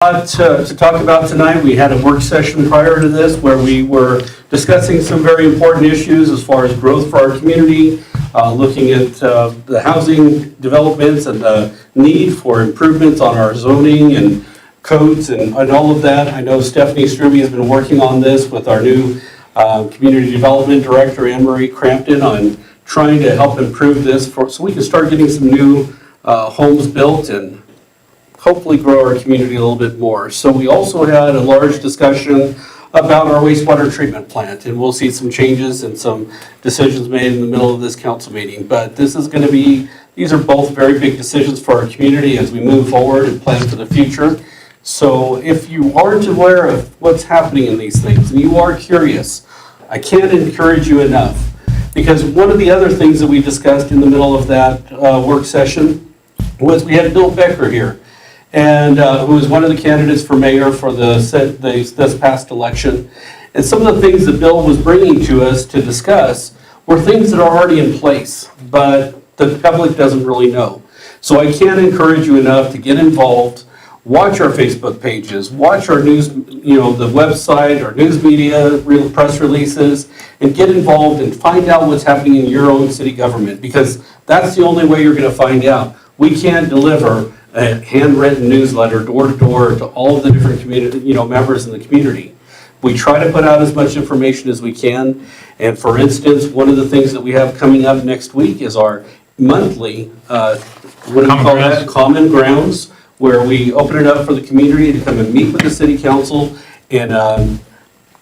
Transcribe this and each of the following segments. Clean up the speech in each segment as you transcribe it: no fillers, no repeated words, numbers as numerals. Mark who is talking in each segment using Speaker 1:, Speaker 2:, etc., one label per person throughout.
Speaker 1: To talk about tonight. We had a work session prior to this where we were discussing some very important issues as far as growth for our community, looking at the housing developments and the need for improvements on our zoning and codes and all of that. I know Stephanie Struby has been working on this with our new Community Development Director, Anne Marie Crampton, on trying to help improve this so we can start getting some new homes built and hopefully grow our community a little bit more. So we also had a large discussion about our wastewater treatment plant, and we'll see some changes and some decisions made in the middle of this council meeting. But this is going to be, these are both very big decisions for our community as we move forward and plan for the future. So if you aren't aware of what's happening in these things and you are curious, I can't encourage you enough, because one of the other things that we discussed in the middle of that work session was we had Bill Becker here, and who was one of the candidates for mayor for this past election. And some of the things that Bill was bringing to us to discuss were things that are already in place, but the public doesn't really know. So I can't encourage you enough to get involved, watch our Facebook pages, watch our news, the website, our news media, real press releases, and get involved and find out what's happening in your own city government, because that's the only way you're going to find out. We can't deliver a handwritten newsletter door to door to all of the different community, members in the community. We try to put out as much information as we can. And for instance, one of the things that we have coming up next week is our monthly, Common Grounds, where we open it up for the community to come and meet with the city council in a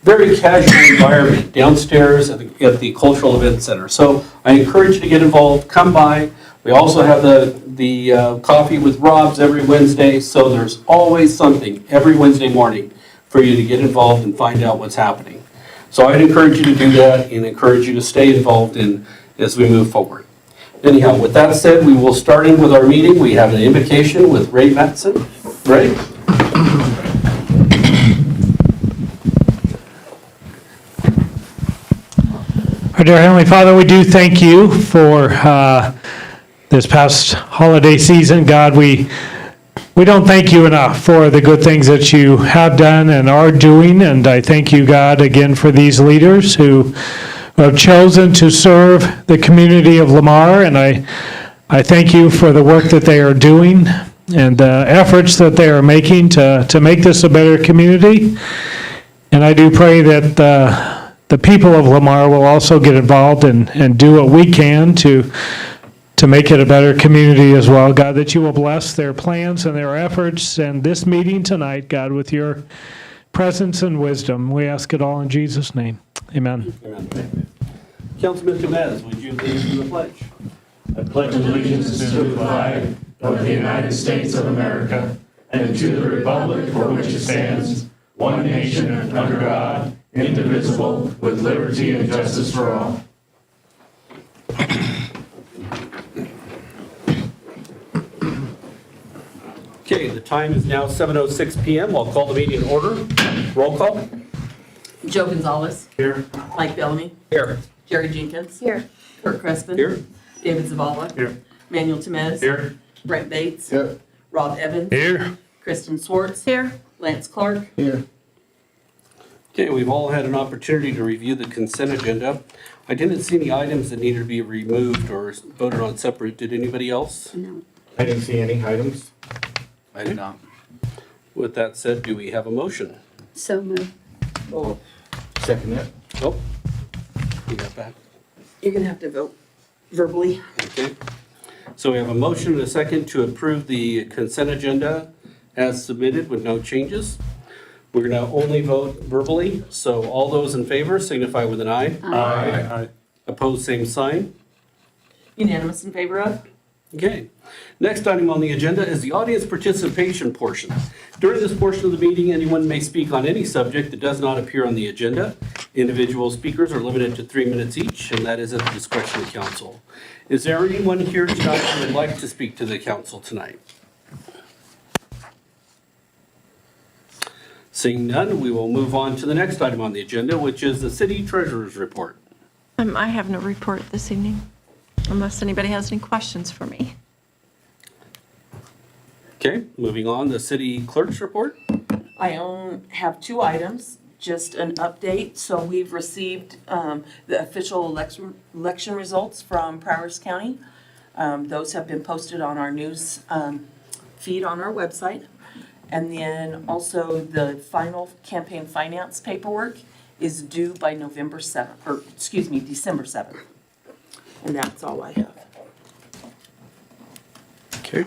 Speaker 1: very casual environment downstairs at the Cultural Event Center. So I encourage you to get involved, come by. We also have the Coffee with Rob's every Wednesday, so there's always something every Wednesday morning for you to get involved and find out what's happening. So I'd encourage you to do that and encourage you to stay involved as we move forward. Anyhow, with that said, we will start in with our meeting. We have an invocation with Ray Matson. Ray?
Speaker 2: Our dear Heavenly Father, we do thank you for this past holiday season. God, we don't thank you enough for the good things that you have done and are doing. And I thank you, God, again for these leaders who have chosen to serve the community of Lamar. And I thank you for the work that they are doing and the efforts that they are making to make this a better community. And I do pray that the people of Lamar will also get involved and do what we can to make it a better community as well. God, that you will bless their plans and their efforts and this meeting tonight, God, with your presence and wisdom. We ask it all in Jesus' name. Amen.
Speaker 1: Amen. Councilman Gomez, would you lead us in the pledge?
Speaker 3: I pledge allegiance to the flag of the United States of America and to the republic for which it stands, one nation under God, indivisible, with liberty and justice for all.
Speaker 1: Okay, the time is now 7:06 p.m. I'll call the meeting in order. Roll call.
Speaker 4: Joe Gonzalez.
Speaker 1: Here.
Speaker 4: Mike Bellamy.
Speaker 1: Here.
Speaker 4: Jerry Jenkins. Here. Kurt Crespin.
Speaker 1: Here.
Speaker 4: David Zavala.
Speaker 3: Here.
Speaker 4: Manuel Temez.
Speaker 3: Here.
Speaker 4: Brent Bates.
Speaker 3: Here.
Speaker 4: Rob Evans.
Speaker 3: Here.
Speaker 4: Kristen Swartz. Here. Lance Clark.
Speaker 3: Here.
Speaker 1: Okay, we've all had an opportunity to review the consent agenda. I didn't see any items that needed to be removed or voted on separate. Did anybody else?
Speaker 4: No.
Speaker 3: I didn't see any items.
Speaker 1: I did not. With that said, do we have a motion?
Speaker 5: So moved.
Speaker 1: Oh,
Speaker 3: Second it.
Speaker 1: oh. You got that?
Speaker 4: You're going to have to vote verbally.
Speaker 1: Okay. So we have a motion and a second to approve the consent agenda as submitted with no changes. We're going to only vote verbally, so all those in favor signify with an aye.
Speaker 3: Aye.
Speaker 1: Opposed, same sign.
Speaker 4: Unanimous in favor of?
Speaker 1: Okay. Next item on the agenda is the audience participation portion. During this portion of the meeting, anyone may speak on any subject that does not appear on the agenda. Individual speakers are limited to 3 minutes each, and that is at the discretion of council. Is there anyone here tonight who would like to speak to the council tonight? Seeing none, we will move on to the next item on the agenda, which is the city treasurer's report.
Speaker 6: I have no report this evening, unless anybody has any questions for me.
Speaker 1: Okay, moving on, the city clerk's report.
Speaker 4: I have two items, just an update. So we've received the official election results from Prowers County. Those have been posted on our news feed on our website. And then also the final campaign finance paperwork is due by December 7th. And that's all I have.
Speaker 1: Okay.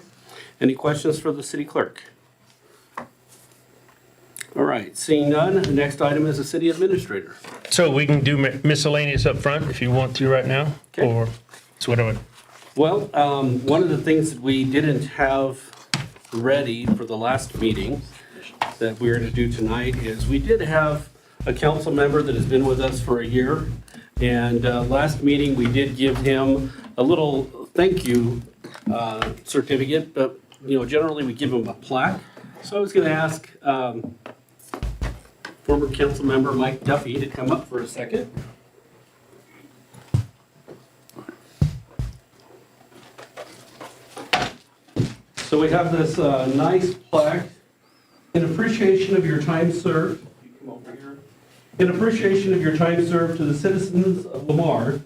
Speaker 1: Any questions for the city clerk? All right, seeing none, the next item is the city administrator.
Speaker 3: So we can do miscellaneous up front if you want to right now,
Speaker 1: Okay.
Speaker 3: or it's whatever.
Speaker 1: Well, one of the things that we didn't have ready for the last meeting that we're going to do tonight is we did have a council member that has been with us for a year. And last meeting, we did give him a little thank you certificate, but, you know, generally we give him a plaque. So I was going to ask former council member Mike Duffy to come up for a second. So we have this nice plaque in appreciation of your time served. You come over here. In appreciation of your time served to the citizens of Lamar,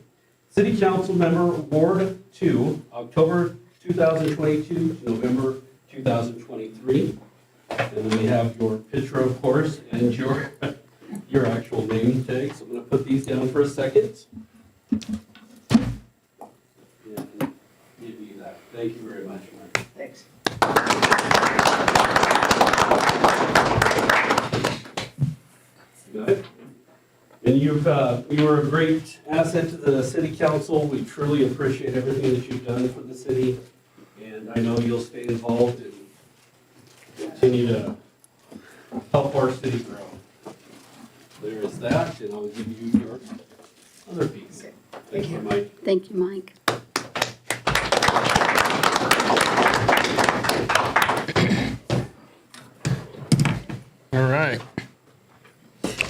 Speaker 1: City Council Member Ward 2, October 2022 to November 2023. And then we have your picture, of course, and your actual name tag. So I'm going to put these down for a second. And give you that. Thank you very much, Mark.
Speaker 4: Thanks.
Speaker 1: Good. And you were a great asset to the city council. We truly appreciate everything that you've done for the city. And I know you'll stay involved and continue to help our city grow. There is that, and I'll give you your other piece. Thank you, Mike.
Speaker 5: Thank you, Mike.
Speaker 3: All right.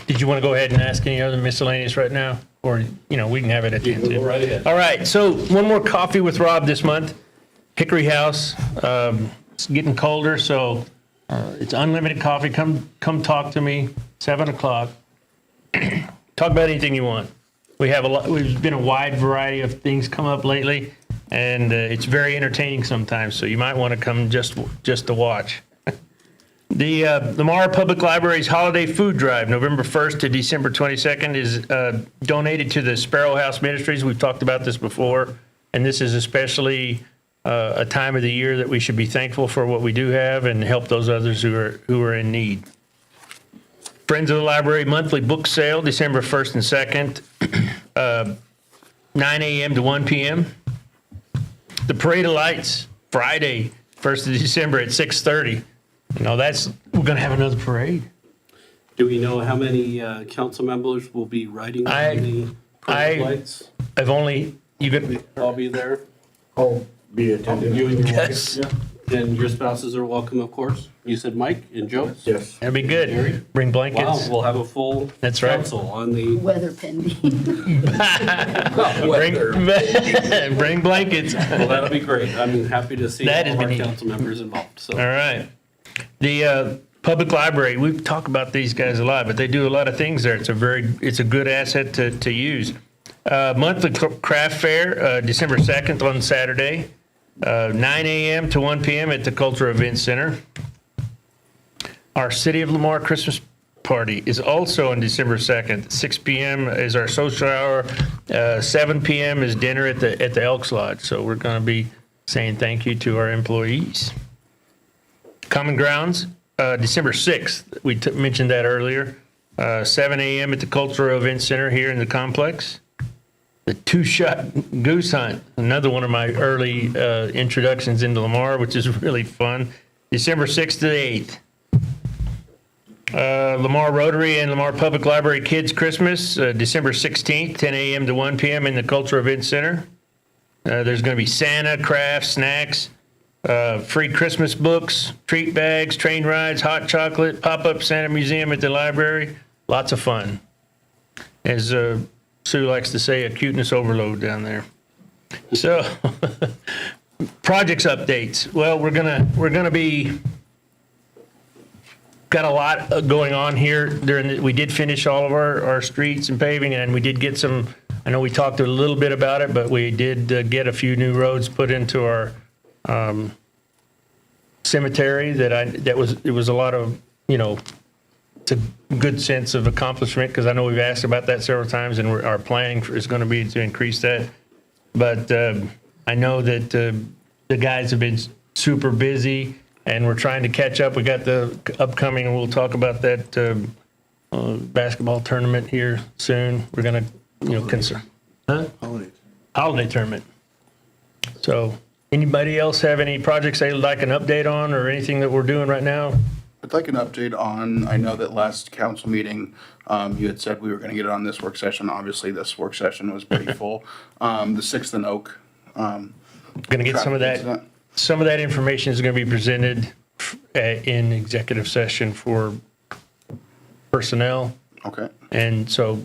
Speaker 3: Did you want to go ahead and ask any other miscellaneous right now? Or, you know, we can have it at the
Speaker 1: You
Speaker 3: end
Speaker 1: can
Speaker 3: too.
Speaker 1: go right ahead.
Speaker 3: All right, so one more coffee with Rob this month. Hickory House. It's getting colder, so it's unlimited coffee. Come talk to me, 7 o'clock. Talk about anything you want. We have there's been a wide variety of things come up lately, and it's very entertaining sometimes, so you might want to come just to watch. The Lamar Public Library's Holiday Food Drive, November 1st to December 22nd, is donated to the Sparrow House Ministries. We've talked about this before, and this is especially a time of the year that we should be thankful for what we do have and help those others who are in need. Friends of the Library monthly book sale, December 1st and 2nd, 9 a.m. to 1 p.m. The Parade of Lights, Friday, 1st of December at 6:30. You know, we're going to have another parade.
Speaker 1: Do we know how many council members will be riding on the parade lights?
Speaker 3: You could,
Speaker 1: I'll be there.
Speaker 7: I'll be attending.
Speaker 1: You and your
Speaker 3: Yes.
Speaker 1: wife? Yeah. And your spouses are welcome, of course. You said Mike and Joe?
Speaker 7: Yes.
Speaker 3: that'd be good. Bring
Speaker 1: Wow,
Speaker 3: blankets.
Speaker 1: we'll have a full
Speaker 3: That's right.
Speaker 1: council on the.
Speaker 5: Weather pending.
Speaker 3: Bring blankets.
Speaker 1: Well, that'll be great. I'm happy to see all
Speaker 3: That is
Speaker 1: of our
Speaker 3: neat.
Speaker 1: council members involved, so.
Speaker 3: All right. The Public Library, we talk about these guys a lot, but they do a lot of things there. It's a good asset to use. Monthly craft fair, December 2nd on Saturday, 9 a.m. to 1 p.m. at the Cultural Events Center. Our City of Lamar Christmas party is also on December 2nd. 6 p.m. is our social hour. 7 p.m. is dinner at the Elks Lodge. So we're going to be saying thank you to our employees. Common Grounds, December 6th. We mentioned that earlier. 7 a.m. at the Cultural Events Center here in the complex. The Two-Shot Goose Hunt, another one of my early introductions into Lamar, which is really fun. December 6th to the 8th. Lamar Rotary and Lamar Public Library Kids Christmas, December 16th, 10 a.m. to 1 p.m. in the Cultural Events Center. There's going to be Santa, crafts, snacks, free Christmas books, treat bags, train rides, hot chocolate, pop-up Santa Museum at the library. Lots of fun. As Sue likes to say, a cuteness overload down there. So Projects updates. Well, we're gonna be, got a lot going on here we did finish all of our streets and paving, and we did get some, I know we talked a little bit about it, but we did get a few new roads put into our cemetery it was a lot of, it's a good sense of accomplishment, because I know we've asked about that several times, and our planning is going to be to increase that. But I know that the guys have been super busy, and we're trying to catch up. We got the upcoming, and we'll talk about that basketball tournament here soon. We're going to, concern. Huh? Holiday tournament. So, anybody else have any projects they'd like an update on, or anything that we're doing right now?
Speaker 5: I'd like an update on, I know that last council meeting, you had said we were gonna get it on this work session. Obviously, this work session was pretty full. The Sixth and Oak.
Speaker 3: Going to get some of that. Some of that information is going to be presented in executive session for personnel.
Speaker 5: Okay.
Speaker 3: And so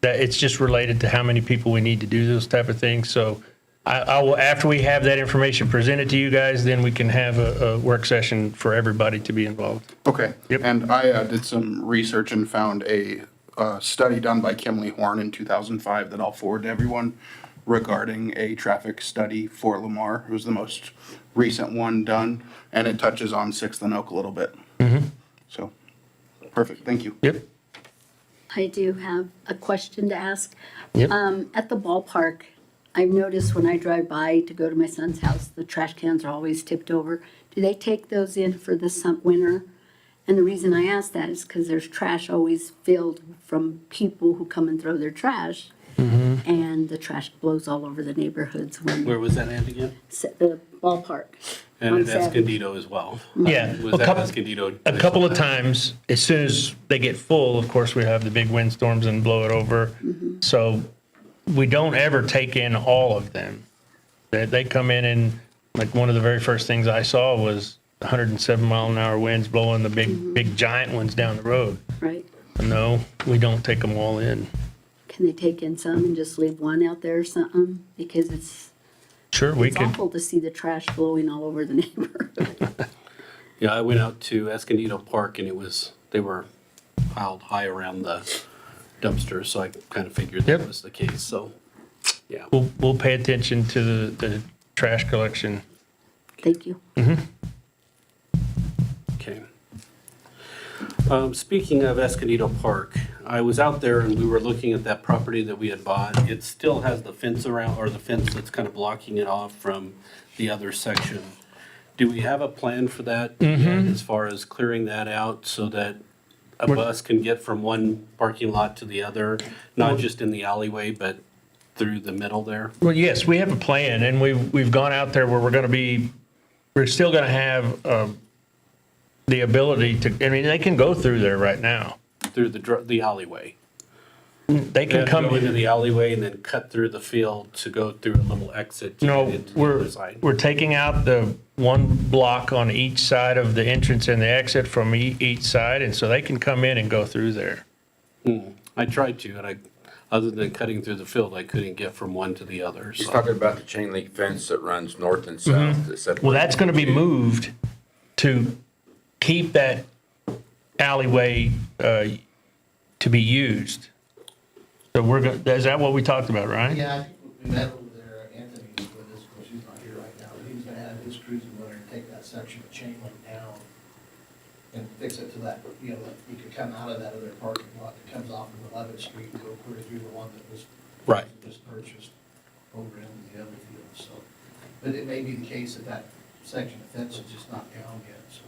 Speaker 3: that it's just related to how many people we need to do those type of things. So I will, after we have that information presented to you guys, then we can have a work session for everybody to be involved.
Speaker 5: Okay.
Speaker 3: Yep.
Speaker 5: And I did some research and found a study done by Kimley Horn in 2005 that I'll forward to everyone regarding a traffic study for Lamar. It was the most recent one done, and it touches on Sixth and Oak a little bit. So, perfect. Thank you.
Speaker 3: Yep.
Speaker 8: I do have a question to ask.
Speaker 3: Yep.
Speaker 8: At the ballpark, I've noticed when I drive by to go to my son's house, the trash cans are always tipped over. Do they take those in for this winter? And the reason I ask that is because there's trash always filled from people who come and throw their trash. And the trash blows all over the neighborhoods when
Speaker 1: Where was that at again?
Speaker 8: the ballpark.
Speaker 1: And
Speaker 8: on
Speaker 1: at
Speaker 8: Savage.
Speaker 1: Escondido as well.
Speaker 3: Yeah.
Speaker 1: Was that Escondido?
Speaker 3: A couple of times, as soon as they get full, of course, we have the big windstorms and blow it over. So we don't ever take in all of them. They come in, and like one of the very first things I saw was 107-mile-an-hour winds blowing the big giant ones down the road.
Speaker 8: Right?
Speaker 3: No, we don't take them all in.
Speaker 8: Can they take in some and just leave one out there or something? Because it's
Speaker 3: Sure, we
Speaker 8: It's
Speaker 3: could.
Speaker 8: awful to see the trash blowing all over the neighborhood.
Speaker 1: Yeah, I went out to Escondido Park and they were piled high around the dumpsters, so I kind of figured that
Speaker 3: Yep.
Speaker 1: was the case, so, yeah.
Speaker 3: We'll pay attention to the trash collection.
Speaker 8: Thank you.
Speaker 1: Okay. Speaking of Escondido Park, I was out there and we were looking at that property that we had bought. It still has the fence around, or the fence that's kind of blocking it off from the other section. Do we have a plan for that yet, as far as clearing that out so that a bus can get from one parking lot to the other, not just in the alleyway, but through the middle there?
Speaker 3: Well, yes, we have a plan, and we've gone out there where we're still going to have the ability to, I mean, they can go through there right now.
Speaker 1: Through the alleyway?
Speaker 3: They
Speaker 1: They
Speaker 3: can
Speaker 1: have to
Speaker 3: come
Speaker 1: go into
Speaker 3: in.
Speaker 1: the alleyway and then cut through the field to go through a little exit to
Speaker 3: No,
Speaker 1: get into the other side?
Speaker 3: we're taking out the one block on each side of the entrance and the exit from each side, and so they can come in and go through there.
Speaker 1: I tried to, and other than cutting through the field, I couldn't get from one to the other,
Speaker 9: He's
Speaker 1: so.
Speaker 9: talking about the chain link fence that runs north and south. that separates
Speaker 3: Well, that's going to be
Speaker 9: the two.
Speaker 3: moved to keep that alleyway to be used. So is that what we talked about, right?
Speaker 10: Yeah, I think we met over there, Anthony was with us, of course, he's not here right now, but he was gonna have his crews in there and take that section of chain link down and fix it to that, you know, that you could come out of that other parking lot that comes off of 11th Street and go clear through the one that was
Speaker 1: Right.
Speaker 10: just purchased over into the other field, so. But it may be the case that that section of fence is just not down yet, so.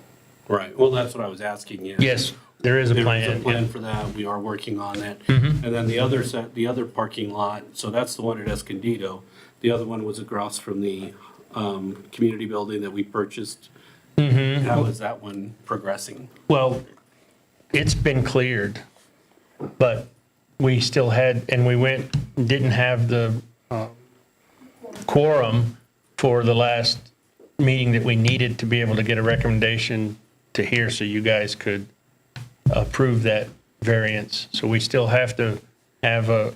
Speaker 1: Right, well, that's what I was asking you.
Speaker 3: Yes, there is a
Speaker 1: There is
Speaker 3: plan.
Speaker 1: a plan
Speaker 3: yeah.
Speaker 1: for that, we are working on it.
Speaker 3: Mhm.
Speaker 1: And then the other parking lot, so that's the one at Escondido. The other one was across from the community building that we purchased. How is that one progressing?
Speaker 3: Well, it's been cleared, but we still had, and we didn't have the quorum for the last meeting that we needed to be able to get a recommendation to here so you guys could approve that variance. So we still have to have a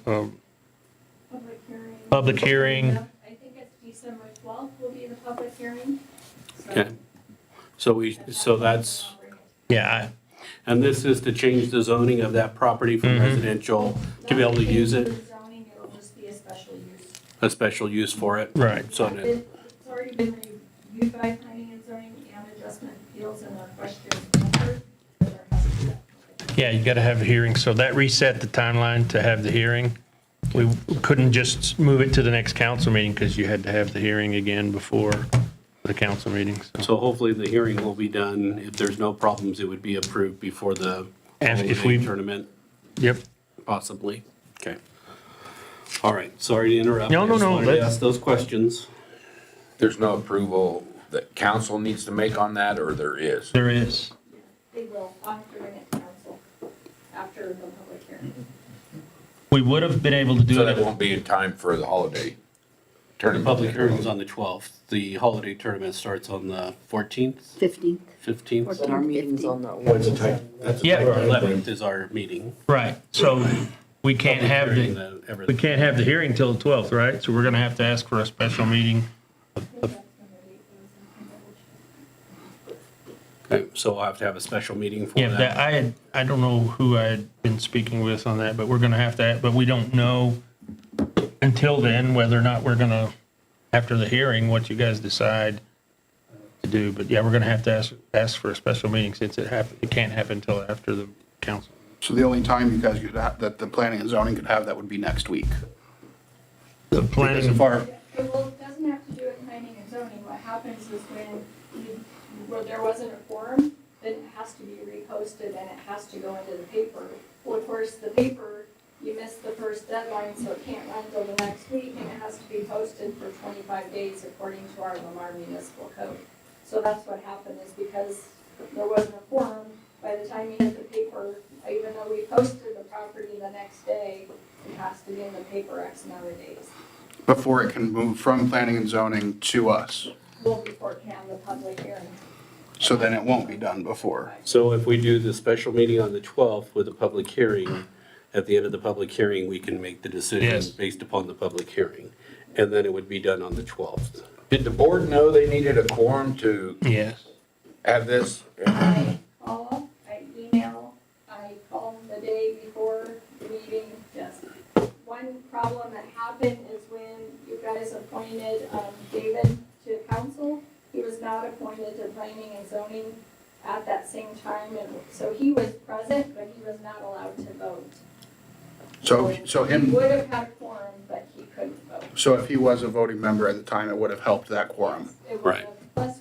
Speaker 11: Public hearing.
Speaker 3: public hearing.
Speaker 11: I think it's December 12th will be the public public hearing.
Speaker 1: Okay. So that's,
Speaker 2: Yeah,
Speaker 1: and this is to change the zoning of that property from residential to be able to use it,
Speaker 11: The zoning, it'll just be a special use.
Speaker 1: a special use for it.
Speaker 2: Right.
Speaker 1: So that-
Speaker 11: It's already been reviewed by planning and zoning and adjustment appeals and the questions answered. But there has to be that.
Speaker 3: Yeah, you got to have a hearing, so that reset the timeline to have the hearing. We couldn't just move it to the next council meeting because you had to have the hearing again before the council meeting. So
Speaker 1: So hopefully the hearing will be done. If there's no problems, it would be approved before the
Speaker 3: If
Speaker 1: holiday
Speaker 3: we-
Speaker 1: tournament,
Speaker 3: Yep.
Speaker 1: possibly. Okay. All right, sorry to interrupt.
Speaker 3: No,
Speaker 1: I just
Speaker 3: no,
Speaker 1: wanted to
Speaker 3: let-
Speaker 1: ask those questions.
Speaker 9: There's no approval that council needs to make on that, or there is?
Speaker 3: There is.
Speaker 11: They will, I'll have to bring it to council after the public hearing.
Speaker 3: We would have been able to do
Speaker 9: So that
Speaker 3: it.
Speaker 9: won't be in time for the holiday
Speaker 1: The
Speaker 9: tournament?
Speaker 1: public hearing is on the 12th. The holiday tournament starts on the 14th,
Speaker 8: 15th.
Speaker 1: 15th.
Speaker 8: Or
Speaker 4: Our meeting's on that
Speaker 7: What's the time?
Speaker 3: Yeah,
Speaker 1: Or 11th is our meeting.
Speaker 3: right. So we can't have
Speaker 1: Hearing
Speaker 3: the, we
Speaker 1: everything.
Speaker 3: can't have the hearing till the 12th, right? So we're going to have to ask for a special meeting.
Speaker 1: Okay, so I'll have to have a special meeting for
Speaker 3: Yeah,
Speaker 1: that.
Speaker 3: I don't know who I had been speaking with on that, but we're going to have to, but we don't know until then whether or not we're going to, after the hearing, what you guys decide to do. But yeah, we're going to have to ask for a special meeting since it can't happen until after the council.
Speaker 5: So the only time you guys could have, that the planning and zoning could have that would be next week.
Speaker 3: The
Speaker 1: Because
Speaker 3: planning,
Speaker 1: if our,
Speaker 11: Well, it doesn't have to do with planning and zoning. What happens is where there wasn't a quorum, then it has to be reposted and it has to go into the paper. Well, of course, the paper, you missed the first deadline, so it can't run till the next week, and it has to be posted for 25 days according to our Lamar Municipal Code. So that's what happened, is because there wasn't a quorum, by the time you hit the paper, even though we posted the property the next day, it has to be in the paper X amount of days.
Speaker 5: Before it can move from planning and zoning to us.
Speaker 11: Well, before it can have the public hearing.
Speaker 5: So then it won't be done before.
Speaker 1: so if we do the special meeting on the 12th with a public hearing, at the end of the public hearing, we can make the decision
Speaker 3: Yes.
Speaker 1: based upon the public hearing. And then it would be done on the 12th.
Speaker 9: Did the board know they needed a quorum to
Speaker 3: yes.
Speaker 9: have this?
Speaker 11: I call, I email, I call the day before the meeting, yes. One problem that happened is when you guys appointed David to council, he was not appointed to planning and zoning at that same time, and so he was present, but he was not allowed to vote.
Speaker 5: So
Speaker 11: He
Speaker 5: him,
Speaker 11: would have had a quorum, but he couldn't vote.
Speaker 5: so if he was a voting member at the time, it would have helped that quorum.
Speaker 11: It would
Speaker 1: Right.
Speaker 11: have- Plus,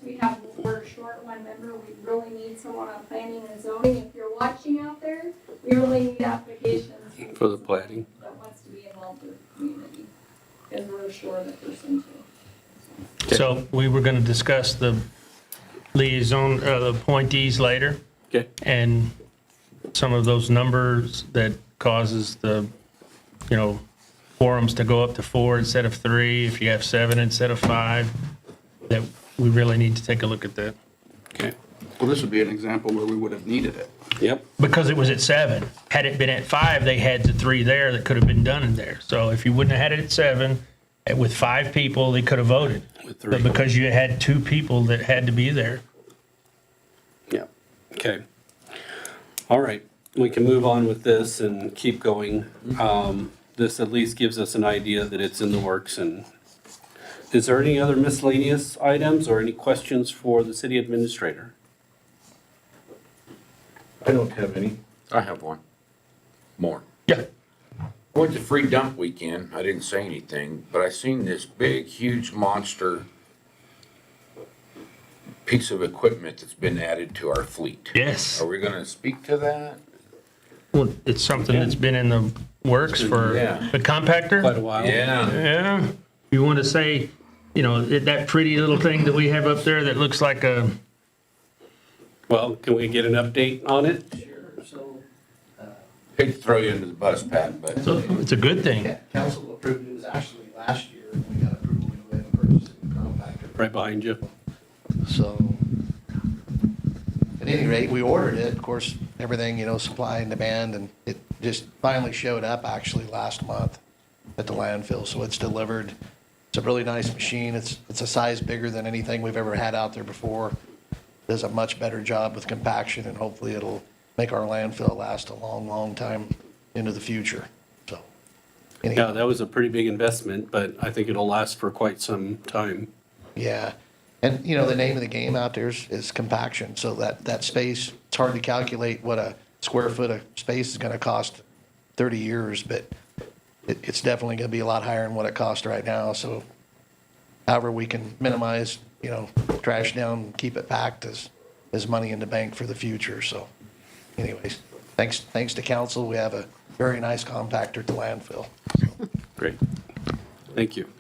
Speaker 11: we're short one member, we really need someone on planning and zoning. If you're watching out there, we really need applications.
Speaker 1: For the planning.
Speaker 11: That wants to be involved with the community, because we're short a person too.
Speaker 3: So we were going to discuss the liaison, the appointees later.
Speaker 1: Okay.
Speaker 3: And some of those numbers that causes the, quorums to go up to 4 instead of 3, if you have 7 instead of 5, that we really need to take a look at that.
Speaker 1: Okay.
Speaker 5: Well, this would be an example where we would have needed it.
Speaker 1: Yep.
Speaker 3: Because it was at 7. Had it been at 5, they had the 3 there that could have been done in there. So if you wouldn't have had it at 7, with 5 people, they could have voted.
Speaker 1: With 3.
Speaker 3: But because you had 2 people that had to be there.
Speaker 1: Yeah. Okay. All right. We can move on with this and keep going. This at least gives us an idea that it's in the works. And is there any other miscellaneous items or any questions for the city administrator?
Speaker 7: I don't have any.
Speaker 9: I have one. More.
Speaker 3: Yeah.
Speaker 9: I went to free dump weekend. I didn't say anything, but I seen this big, huge monster piece of equipment that's been added to our fleet.
Speaker 3: Yes.
Speaker 9: Are we gonna speak to that?
Speaker 3: Well, it's something that's been in the works for
Speaker 9: Yeah.
Speaker 3: the compactor.
Speaker 1: Quite a while.
Speaker 9: Yeah.
Speaker 3: Yeah. You want to say, that pretty little thing that we have up there that looks like a,
Speaker 1: Well, can we get an update on it?
Speaker 10: Sure, so,
Speaker 9: Hate to throw you under the bus, Pat, but
Speaker 3: it's a good thing.
Speaker 10: council approved, it was actually last year, we got approval to go ahead and purchase a new compactor.
Speaker 1: Right behind you.
Speaker 10: So, at any rate, we ordered it, of course, everything, supply and demand, and it just finally showed up actually last month at the landfill, so it's delivered. It's a really nice machine. It's a size bigger than anything we've ever had out there before. Does a much better job with compaction, and hopefully it'll make our landfill last a long, long time into the future. So,
Speaker 1: Yeah,
Speaker 10: anyhow,
Speaker 1: that was a pretty big investment, but I think it'll last for quite some time.
Speaker 10: yeah. And, you know, the name of the game out there is compaction. So that space, it's hard to calculate what a square foot of space is going to cost 30 years, but it's definitely going to be a lot higher than what it costs right now. So however we can minimize, you know, trash down and keep it packed is money in the bank for the future. So anyways, thanks to council. We have a very nice compactor at the landfill.
Speaker 1: Great. Thank you.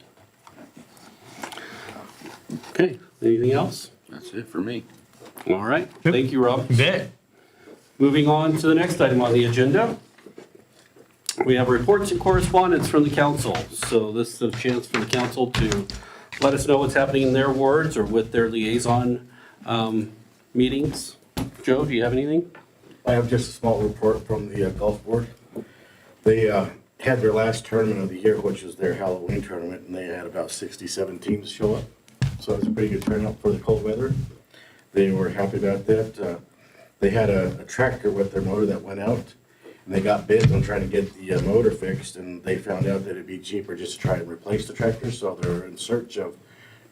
Speaker 1: Okay, anything else?
Speaker 9: That's it for me.
Speaker 1: All right, thank you, Rob.
Speaker 2: Bet.
Speaker 1: Moving on to the next item on the agenda. We have reports and correspondence from the council. So this is a chance for the council to let us know what's happening in their wards or with their liaison meetings. Joe, do you have anything?
Speaker 7: I have just a small report from the golf board. They had their last tournament of the year, which is their Halloween tournament, and they had about 67 teams show up. So it was a pretty good turnout for the cold weather. They were happy about that. They had a tractor with their motor that went out, and they got bids on trying to get the motor fixed, and they found out that it'd be cheaper just to try and replace the tractor, so they're in search of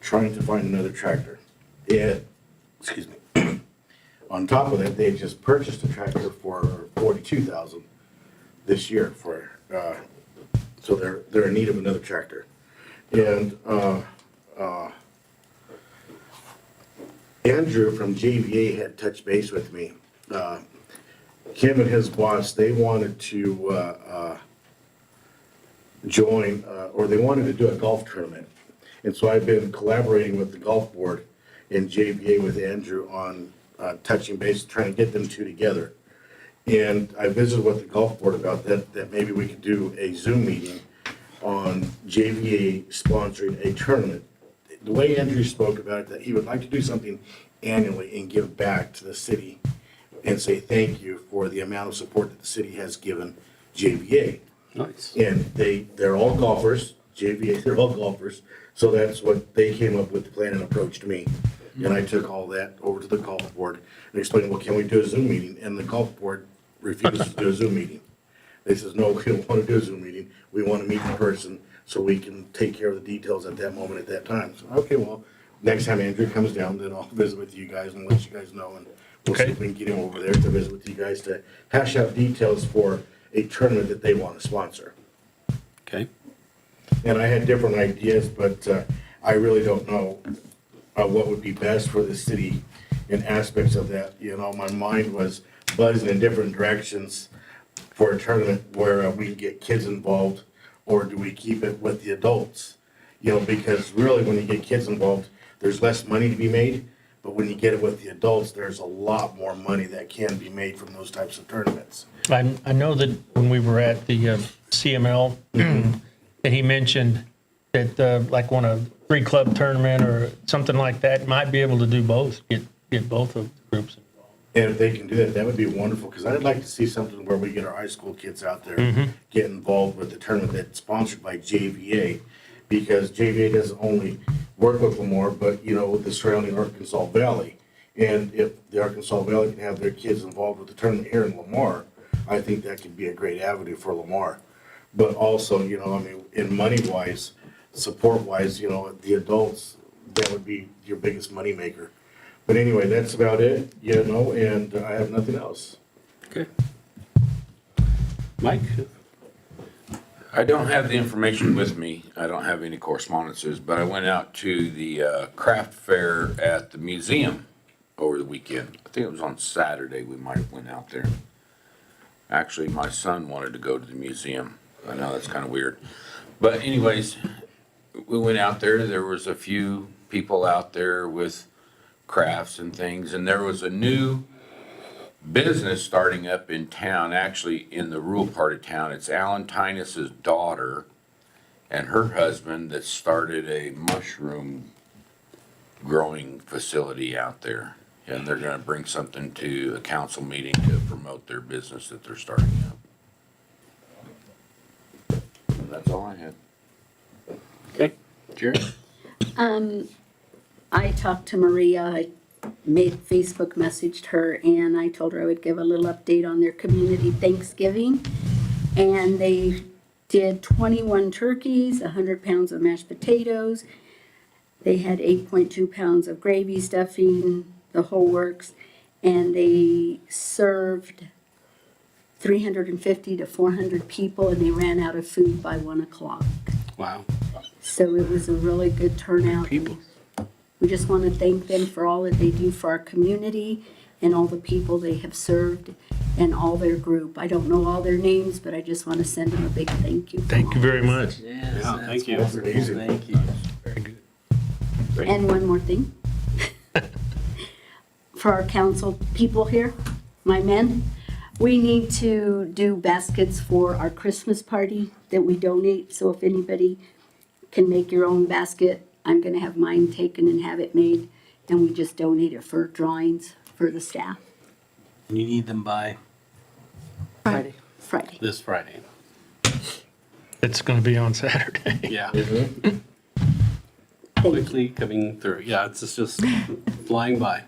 Speaker 7: trying to find another tractor. Excuse me. On top of that, they just purchased a tractor for $42,000 this year so they're in need of another tractor. And Andrew from JVA had touched base with me. Him and his boss, they wanted to join, or they wanted to do a golf tournament. And so I've been collaborating with the golf board and JVA with Andrew on touching base, trying to get them two together. And I visited with the golf board about that maybe we could do a Zoom meeting on JVA sponsoring a tournament. The way Andrew spoke about it, that he would like to do something annually and give back to the city and say thank you for the amount of support that the city has given JVA.
Speaker 1: Nice.
Speaker 7: And they're all golfers, JVA, they're all golfers, so that's what they came up with, the plan, and approached me. And I took all that over to the golf board and explained, well, can we do a Zoom meeting? And the golf board refused to do a Zoom meeting. They says, no, we don't want to do a Zoom meeting, we want to meet in person so we can take care of the details at that moment, at that time. So, okay, well, next time Andrew comes down, then I'll visit with you guys and let you guys know, and we'll see if we can get him over there to visit with you guys to hash out details for a tournament that they want to sponsor.
Speaker 1: Okay.
Speaker 7: And I had different ideas, but I really don't know what would be best for the city in aspects of that. You know, my mind was buzzing in different directions for a tournament where we get kids involved, or do we keep it with the adults? You know, because really when you get kids involved, there's less money to be made, but when you get it with the adults, there's a lot more money that can be made from those types of tournaments.
Speaker 12: I know that when we were at the CML, that he mentioned that like on a 3-club tournament or something like that, might be able to do both, get both of the groups involved.
Speaker 7: And if they can do that, that would be wonderful, because I'd like to see something where we get our high school kids out there, get involved with the tournament that's sponsored by JVA, because JVA doesn't only work with Lemoore, but, you know, with the surrounding Arkansas Valley. And if the Arkansas Valley can have their kids involved with the tournament here in Lemoore, I think that could be a great avenue for Lemoore. But also, you know, I mean, in money-wise, support-wise, you know, the adults, that would be your biggest moneymaker. But anyway, that's about it, you know, and I have nothing else.
Speaker 1: Okay. Mike?
Speaker 9: I don't have the information with me. I don't have any correspondences, but I went out to the craft fair at the museum over the weekend. I think it was on Saturday we might have went out there. Actually, my son wanted to go to the museum. I know that's kind of weird. But anyways, we went out there. There was a few people out there with crafts and things, and there was a new business starting up in town, actually in the rural part of town. It's Alan Tinus's daughter and her husband that started a mushroom growing facility out there. And they're gonna bring something to a council meeting to promote their business that they're starting up. And that's all I had.
Speaker 1: Okay. Jerry?
Speaker 8: I talked to Maria, I Facebook messaged her, and I told her I would give a little update on their community Thanksgiving. And they did 21 turkeys, 100 pounds of mashed potatoes. They had 8.2 pounds of gravy, stuffing, the whole works. And they served 350 to 400 people, and they ran out of food by 1 o'clock.
Speaker 1: Wow.
Speaker 8: So it was a really good turnout.
Speaker 1: People.
Speaker 8: We just want to thank them for all that they do for our community and all the people they have served and all their group. I don't know all their names, but I just want to send them a big thank you.
Speaker 12: Thank you very much.
Speaker 1: Yeah, thank you.
Speaker 7: Thank
Speaker 1: you.
Speaker 12: Very good.
Speaker 8: And one more thing. For our council people here, my men, we need to do baskets for our Christmas party that we donate. So if anybody can make your own basket, I'm going to have mine taken and have it made. And we just donate it for drawings for the staff.
Speaker 1: And you need them by
Speaker 8: Friday.
Speaker 1: this Friday.
Speaker 12: It's going to be on Saturday.
Speaker 1: Yeah.
Speaker 8: Thank you.
Speaker 1: Quickly coming through. Yeah, it's just flying by.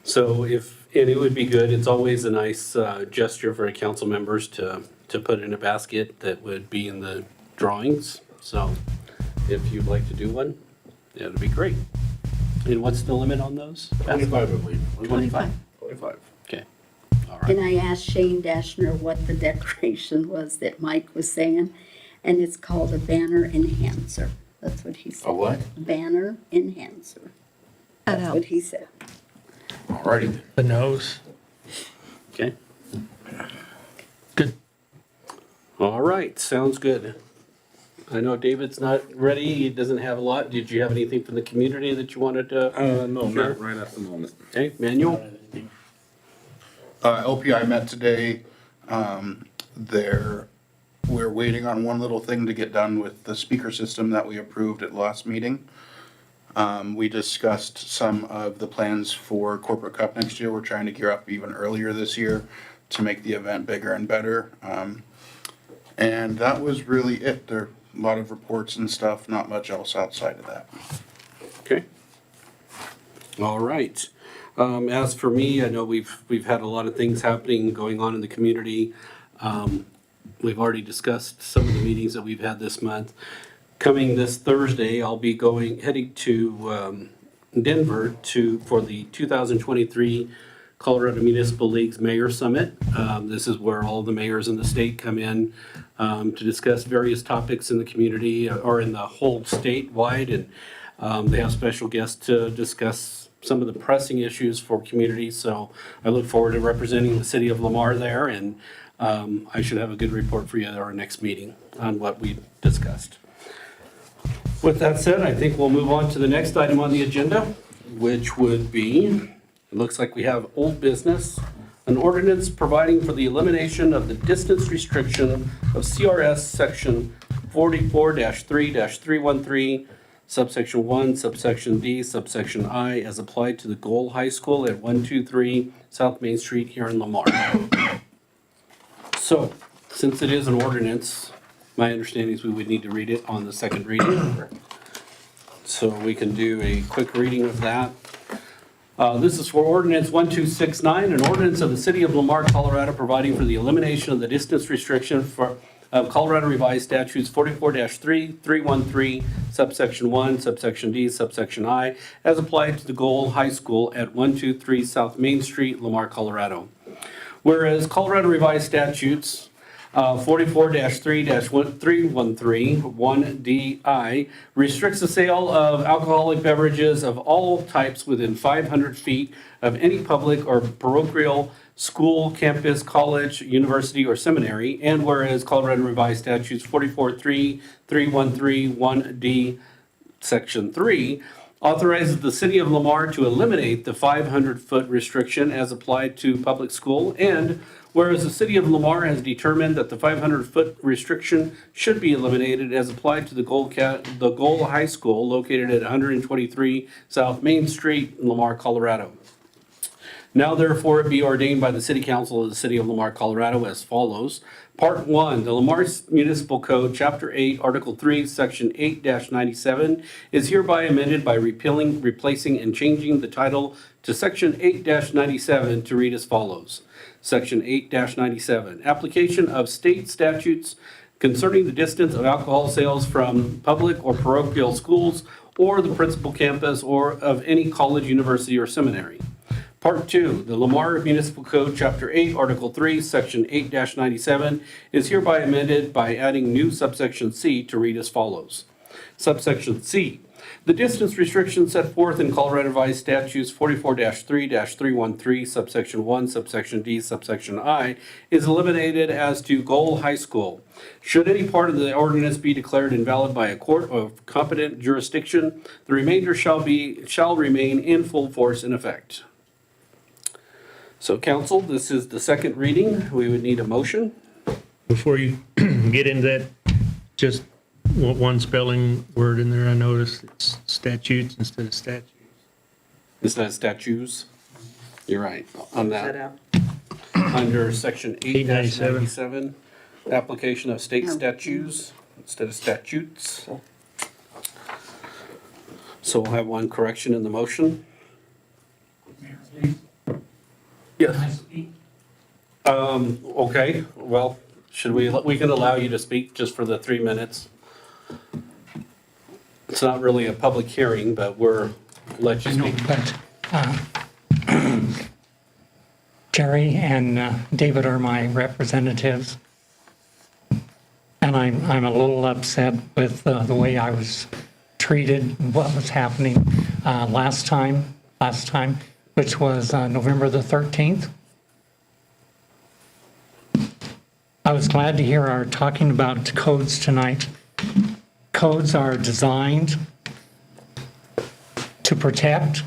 Speaker 1: So and it would be good, it's always a nice gesture for the council members to put in a basket that would be in the drawings. So if you'd like to do one, that'd be great. And what's the limit on those?
Speaker 7: 25, I believe.
Speaker 1: 25. 25, okay. All right.
Speaker 8: And I asked Shane Dashner what the decoration was that Mike was saying, and it's called a banner enhancer. That's what he said.
Speaker 7: A what?
Speaker 8: Banner enhancer. That's what he said.
Speaker 9: Alrighty.
Speaker 12: The nose.
Speaker 1: Okay.
Speaker 12: Good.
Speaker 1: All right, sounds good. I know David's not ready, he doesn't have a lot. Did you have anything from the community that you wanted to?
Speaker 9: No,
Speaker 1: share?
Speaker 9: not right at the moment.
Speaker 1: Okay, Manuel?
Speaker 5: LPI met today. We're waiting on one little thing to get done with the speaker system that we approved at the last meeting. We discussed some of the plans for Corporate Cup next year. We're trying to gear up even earlier this year to make the event bigger and better. And that was really it. There are a lot of reports and stuff, not much else outside of that.
Speaker 1: Okay. All right. As for me, I know we've had a lot of things going on in the community. We've already discussed some of the meetings that we've had this month. Coming this Thursday, I'll be heading to Denver for the 2023 Colorado Municipal League's Mayor Summit. This is where all the mayors in the state come in to discuss various topics in the community or in the whole statewide, and they have special guests to discuss some of the pressing issues for communities. So I look forward to representing the city of Lamar there, and I should have a good report for you at our next meeting on what we discussed. With that said, I think we'll move on to the next item on the agenda, which would be, it looks like we have old business, an ordinance providing for the elimination of the distance restriction of CRS section 44-3-313, subsection 1, subsection D, subsection I, as applied to the Goal High School at 123 South Main Street here in Lamar. So, since it is an ordinance, my understanding is we would need to read it on the second reading. So we can do a quick reading of that. This is for ordinance 1269, an ordinance of the city of Lamar, Colorado, providing for the elimination of the distance restriction for Colorado Revised Statutes 44-3-313, subsection 1, subsection D, subsection I, as applied to the Goal High School at 123 South Main Street, Lamar, Colorado. Whereas Colorado Revised Statutes 44-3-313, 1DI, restricts the sale of alcoholic beverages of all types within 500 feet of any public or parochial school, campus, college, university, or seminary. And whereas Colorado Revised Statutes 44-3-313, 1D, Section 3, authorizes the city of Lamar to eliminate the 500-foot restriction as applied to public school, and whereas the city of Lamar has determined that the 500-foot restriction should be eliminated as applied to the Goal High School located at 123 South Main Street in Lamar, Colorado. Now therefore it be ordained by the City Council of the City of Lamar, Colorado as follows. Part 1, the Lamar Municipal Code, Chapter 8, Article 3, Section 8-97 is hereby amended by repealing, replacing, and changing the title to Section 8-97 to read as follows. Section 8-97, application of state statutes concerning the distance of alcohol sales from public or parochial schools or the principal campus or of any college, university, or seminary. Part 2, the Lamar Municipal Code, Chapter 8, Article 3, Section 8-97 is hereby amended by adding new subsection C to read as follows. Subsection C, the distance restriction set forth in Colorado Revised Statutes 44-3-313, subsection 1, subsection D, subsection I, is eliminated as to Goal High School. Should any part of the ordinance be declared invalid by a court of competent jurisdiction, the remainder shall remain in full force and effect. So council, this is the second reading. We would need a motion.
Speaker 12: Before you get into that, just one spelling word in there I noticed, it's statutes instead of statutes.
Speaker 1: Instead of statutes. You're right on
Speaker 4: That
Speaker 1: that.
Speaker 4: out.
Speaker 1: Under section 8-97, application of state statutes instead of statutes. So we'll have one correction in the motion. Yes. Okay, well, we can allow you to speak just for the 3 minutes. It's not really a public hearing, but we'll let you speak.
Speaker 13: But Jerry and David are my representatives, and I'm a little upset with the way I was treated, what was happening last time, which was November the 13th. I was glad to hear our talking about codes tonight. Codes are designed to protect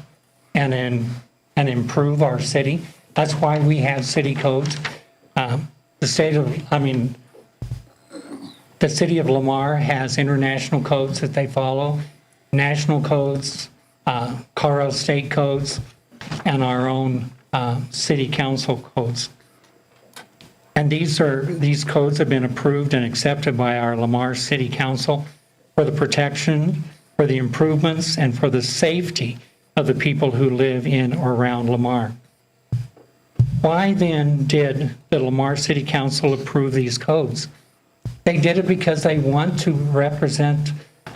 Speaker 13: and improve our city. That's why we have city codes. The city of Lamar has international codes that they follow, national codes, Colorado state codes, and our own city council codes. And these codes have been approved and accepted by our Lamar City Council for the protection, for the improvements, and for the safety of the people who live in or around Lamar. Why then did the Lamar City Council approve these codes? They did it because they want to represent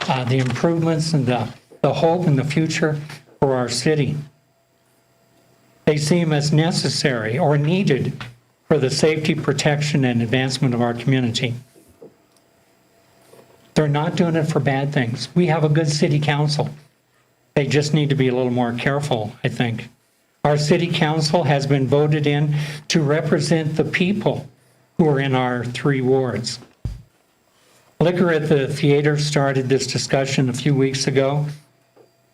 Speaker 13: the improvements and the hope and the future for our city. They see them as necessary or needed for the safety, protection, and advancement of our community. They're not doing it for bad things. We have a good city council. They just need to be a little more careful, I think. Our city council has been voted in to represent the people who are in our 3 wards. Liquor at the Theater started this discussion a few weeks ago,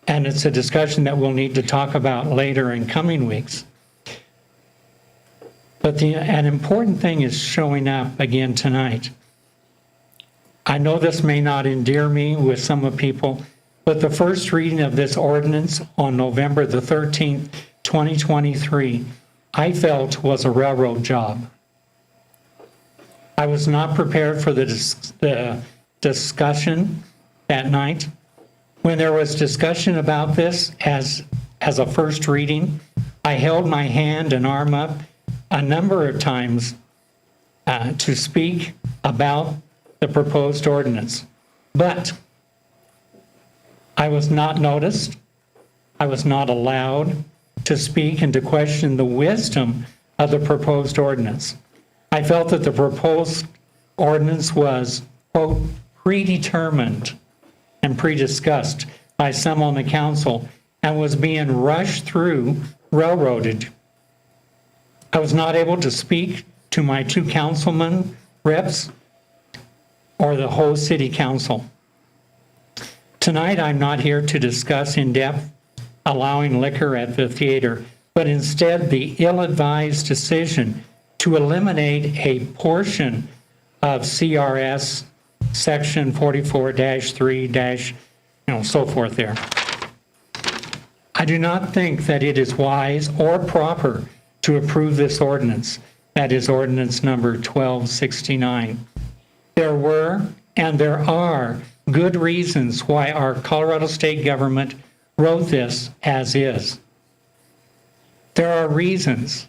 Speaker 13: and it's a discussion that we'll need to talk about later in coming weeks. But an important thing is showing up again tonight. I know this may not endear me with some of people, but the first reading of this ordinance on November the 13th, 2023, I felt was a railroad job. I was not prepared for the discussion that night. When there was discussion about this as a first reading, I held my hand and arm up a number of times to speak about the proposed ordinance. But I was not noticed. I was not allowed to speak and to question the wisdom of the proposed ordinance. I felt that the proposed ordinance was, quote, predetermined and pre-discussed by some on the council and was being rushed through, railroaded. I was not able to speak to my 2 councilmen reps or the whole city council. Tonight, I'm not here to discuss in depth allowing liquor at the theater, but instead the ill-advised decision to eliminate a portion of CRS section 44-3- so forth there. I do not think that it is wise or proper to approve this ordinance. That is ordinance number 1269. There were and there are good reasons why our Colorado state government wrote this as is. There are reasons.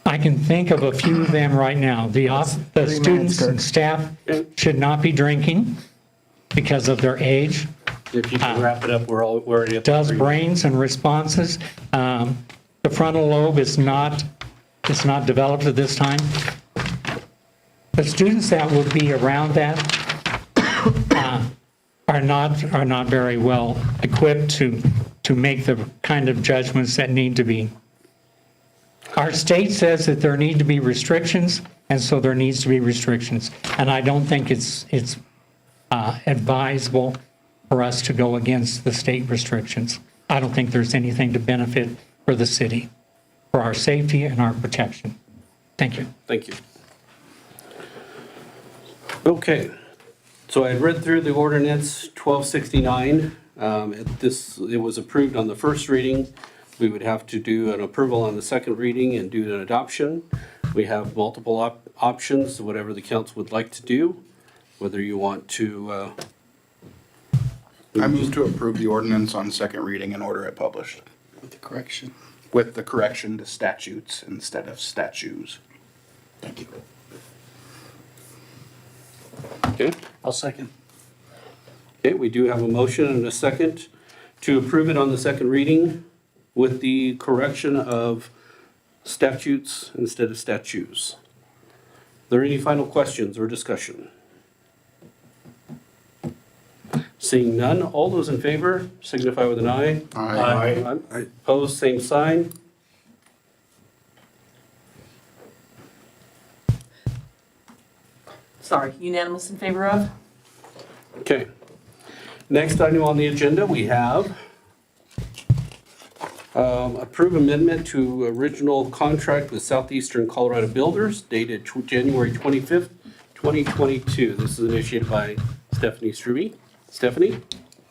Speaker 13: I can think of a few of them right now. The students and staff should not be drinking because of their age.
Speaker 1: If you can wrap it up, we're already at the
Speaker 13: Does
Speaker 1: 3
Speaker 13: brains and responses. The frontal lobe is not developed at this time. The students that would be around that are not very well equipped to make the kind of judgments that need to be. Our state says that there need to be restrictions, and so there needs to be restrictions. And I don't think it's advisable for us to go against the state restrictions. I don't think there's anything to benefit for the city, for our safety and our protection. Thank you.
Speaker 1: Thank you. Okay, so I had read through the ordinance 1269. It was approved on the first reading. We would have to do an approval on the second reading and do an adoption. We have multiple options, whatever the council would like to do, whether you want to.
Speaker 5: I move to approve the ordinance on second reading and order it published.
Speaker 10: With the correction.
Speaker 5: With the correction to statutes instead of statues.
Speaker 10: Thank you.
Speaker 1: Okay.
Speaker 10: I'll second.
Speaker 1: Okay, we do have a motion and a second to approve it on the second reading with the correction of statutes instead of statues. Are there any final questions or discussion? Seeing none, all those in favor signify with an eye.
Speaker 5: Aye.
Speaker 1: Opposed, same sign.
Speaker 4: Sorry, unanimous in favor of?
Speaker 1: Okay. Next item on the agenda, we have approve amendment to original contract with Southeastern Colorado Builders dated January 25th, 2022. This is initiated by Stephanie Struby. Stephanie?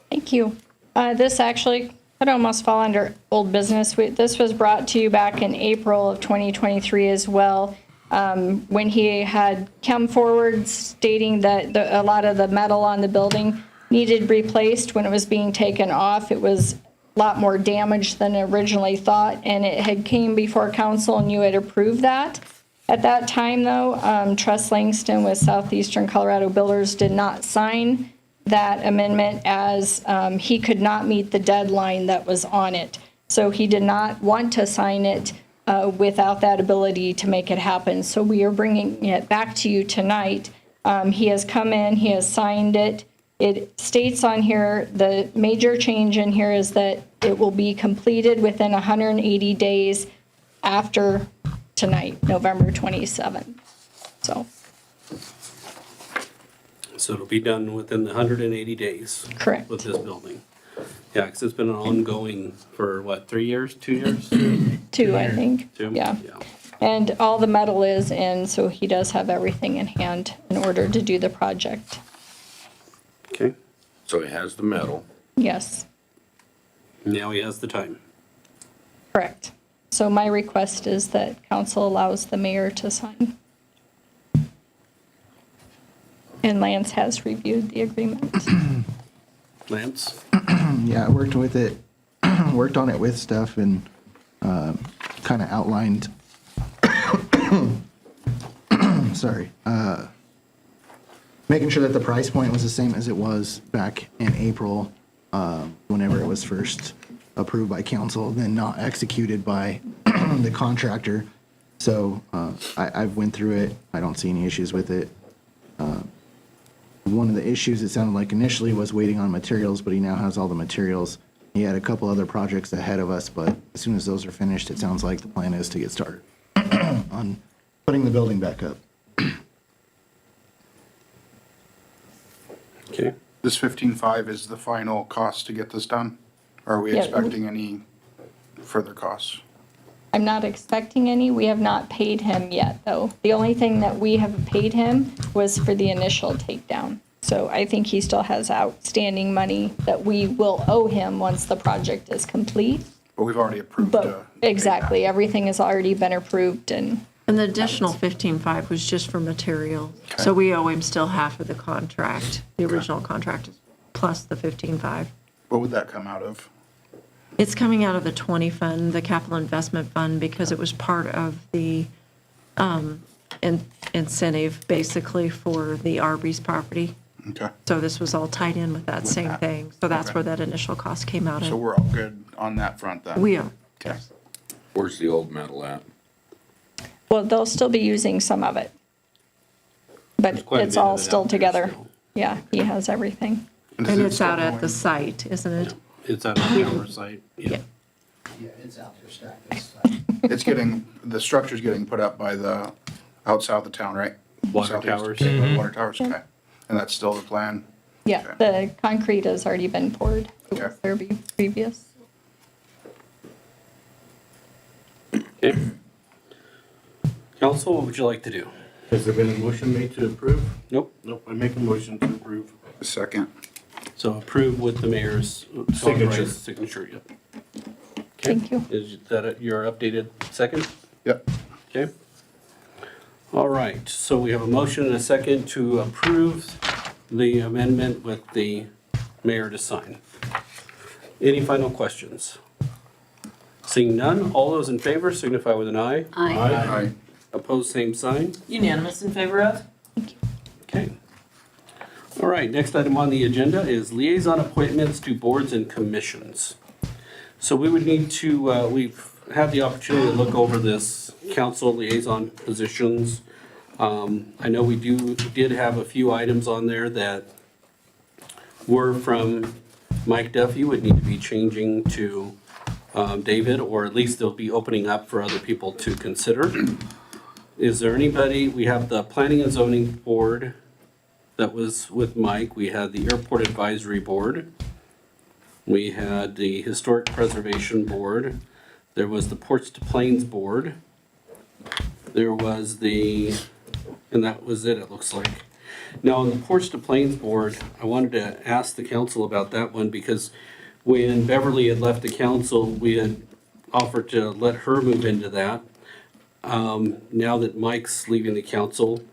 Speaker 11: Thank you. This actually could almost fall under old business. This was brought to you back in April of 2023 as well, when he had come forward stating that a lot of the metal on the building needed replaced. When it was being taken off, it was a lot more damaged than originally thought, and it had came before council and you had approved that. At that time, though, Trust Langston with Southeastern Colorado Builders did not sign that amendment as he could not meet the deadline that was on it. So he did not want to sign it without that ability to make it happen. So we are bringing it back to you tonight. He has come in, he has signed it. It states on here, the major change in here is that it will be completed within 180 days after tonight, November 27th.
Speaker 1: So it'll be done within the 180 days.
Speaker 11: Correct.
Speaker 1: With this building. Yeah, because it's been an ongoing for what, 3 years, 2 years?
Speaker 11: 2, I think.
Speaker 1: 2?
Speaker 11: Yeah. And all the metal is in, so he does have everything in hand in order to do the project.
Speaker 1: Okay,
Speaker 9: So he has the metal.
Speaker 11: Yes,
Speaker 1: now he has the time.
Speaker 11: correct. So my request is that council allows the mayor to sign. And Lance has reviewed the agreement.
Speaker 1: Lance?
Speaker 14: Yeah, I worked with it, worked on it with Steph and kind of outlined, sorry, making sure that the price point was the same as it was back in April, whenever it was first approved by council, then not executed by the contractor. So I've went through it. I don't see any issues with it. One of the issues, it sounded like initially, was waiting on materials, but he now has all the materials. He had a couple other projects ahead of us, but as soon as those are finished, it sounds like the plan is to get started on putting the building back up.
Speaker 1: Okay.
Speaker 5: This 15.5 is the final cost to get this done? Or are we
Speaker 11: Yeah.
Speaker 5: expecting any further costs?
Speaker 11: I'm not expecting any. We have not paid him yet, though. The only thing that we have paid him was for the initial takedown. So I think he still has outstanding money that we will owe him once the project is complete.
Speaker 5: But we've already approved.
Speaker 11: But, exactly, everything has already been approved and
Speaker 6: And the additional 15.5 was just for material. So we owe him still half of the contract, the original contract, plus the 15.5.
Speaker 5: What would that come out of?
Speaker 6: It's coming out of the 20 fund, the capital investment fund, because it was part of the incentive, basically, for the Arby's property.
Speaker 5: Okay.
Speaker 6: So this was all tied in with that same thing. So that's where that initial cost came out
Speaker 5: So
Speaker 6: of.
Speaker 5: we're all good on that front then?
Speaker 6: We are.
Speaker 5: Okay.
Speaker 9: Where's the old metal at?
Speaker 11: well, they'll still be using some of it.
Speaker 1: There's
Speaker 11: But
Speaker 1: quite a
Speaker 11: it's
Speaker 1: bit of
Speaker 11: all
Speaker 1: it
Speaker 11: still
Speaker 1: out there
Speaker 11: together.
Speaker 1: still.
Speaker 11: Yeah, he has everything.
Speaker 6: And it's out at the site, isn't it?
Speaker 1: It's at our site,
Speaker 6: Yeah.
Speaker 10: Yeah, it's out there stacked inside.
Speaker 5: It's getting, the structure's getting put up by the, out south of town, right?
Speaker 1: Water
Speaker 5: Southeast.
Speaker 1: towers.
Speaker 5: Water towers, okay. And that's still the plan?
Speaker 11: Yeah,
Speaker 5: Okay.
Speaker 11: the concrete has already been poured. It
Speaker 5: Okay.
Speaker 11: was there previous.
Speaker 1: Okay. Council, what would you like to do?
Speaker 7: Has there been a motion made to approve?
Speaker 1: Nope.
Speaker 7: Nope, I make a motion to approve.
Speaker 5: Second.
Speaker 1: So approve with the mayor's
Speaker 7: Signature.
Speaker 1: authorized signature, yep. Okay.
Speaker 11: Thank you.
Speaker 1: Is that your updated second?
Speaker 5: Yep.
Speaker 1: Okay. All right, so we have a motion and a second to approve the amendment with the mayor to sign. Any final questions? Seeing none, all those in favor signify with an eye.
Speaker 5: Aye.
Speaker 1: Opposed, same sign.
Speaker 4: Unanimous in favor of?
Speaker 1: Okay. All right, next item on the agenda is liaison appointments to boards and commissions. So we would need to, we've had the opportunity to look over this council liaison positions. I know we did have a few items on there that were from Mike Duffy, would need to be changing to David, or at least they'll be opening up for other people to consider. Is there anybody, we have the Planning and Zoning Board that was with Mike. We had the Airport Advisory Board. We had the Historic Preservation Board. There was the Ports to Plains Board. There was and that was it looks like. Now, on the Ports to Plains Board, I wanted to ask the council about that one because when Beverly had left the council, we had offered to let her move into that. Now that Mike's leaving the council,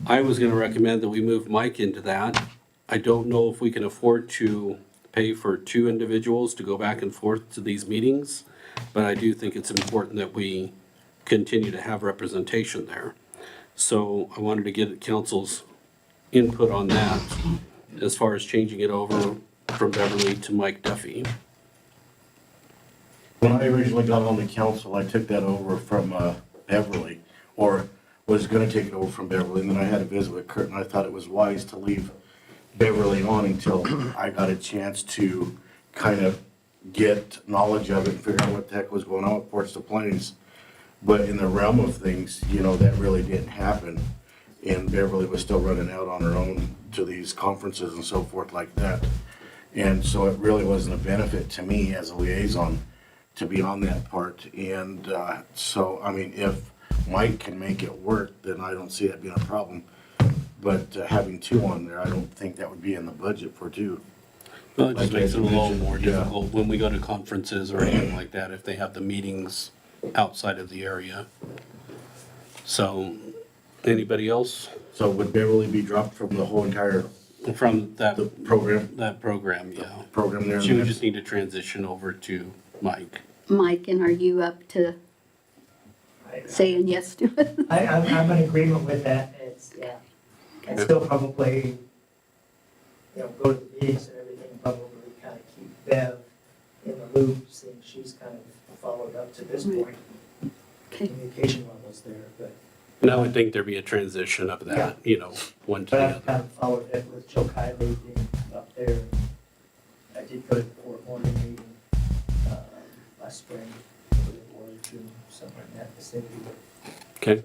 Speaker 1: I was gonna recommend that we move Mike into that. I don't know if we can afford to pay for two individuals to go back and forth to these meetings, but I do think it's important that we continue to have representation there. So I wanted to get council's input on that as far as changing it over from Beverly to Mike Duffy.
Speaker 7: When I originally got on the council, I took that over from Beverly, or was gonna take it over from Beverly, and then I had a visit with Kurt, and I thought it was wise to leave Beverly on until I got a chance to kind of get knowledge of it and figure out what the heck was going on with Ports to Plains. But in the realm of things, you know, that really didn't happen. And Beverly was still running out on her own to these conferences and so forth like that. And so it really wasn't a benefit to me as a liaison to be on that part. And so, I mean, if Mike can make it work, then I don't see that being a problem. But having two on there, I don't think that would be in the budget for two.
Speaker 1: Well, it just
Speaker 7: Like
Speaker 1: makes it a little
Speaker 7: mentioned,
Speaker 1: more
Speaker 7: yeah.
Speaker 1: difficult when we go to conferences or anything like that, if they have the meetings outside of the area. So, anybody else
Speaker 7: So would Beverly be dropped from the whole entire
Speaker 1: from that
Speaker 7: program
Speaker 1: yeah.
Speaker 7: program there?
Speaker 1: She would just need to transition over to Mike.
Speaker 8: Mike, and are you up to saying yes to it?
Speaker 15: I'm in agreement with that, it's, yeah. And still probably, you know, go to the meetings and everything, probably kind of keep Bev in the loop, since she's kind of followed up to this point.
Speaker 8: Okay.
Speaker 15: Communication levels there, but
Speaker 1: And I would think there'd be a transition of that, you know, one to the
Speaker 15: I've
Speaker 1: other.
Speaker 15: kind of followed it with Joe Kiley being up there. I did go to the Fort Morgan meeting, last spring, or June, somewhere in that vicinity.
Speaker 1: Okay.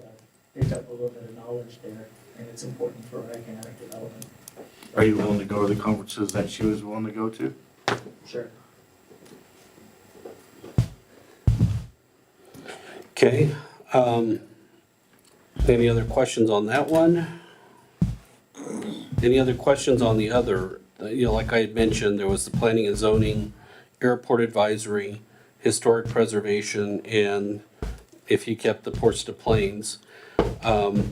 Speaker 15: Picked up a little bit of knowledge there, and it's important for our economic development.
Speaker 7: Are you willing to go to the conferences that she was willing to go to?
Speaker 15: Sure.
Speaker 1: Okay, any other questions on that one? Any other questions on the other? You know, like I had mentioned, there was the planning and zoning, airport advisory, historic preservation, and if you kept the Ports to Plains, does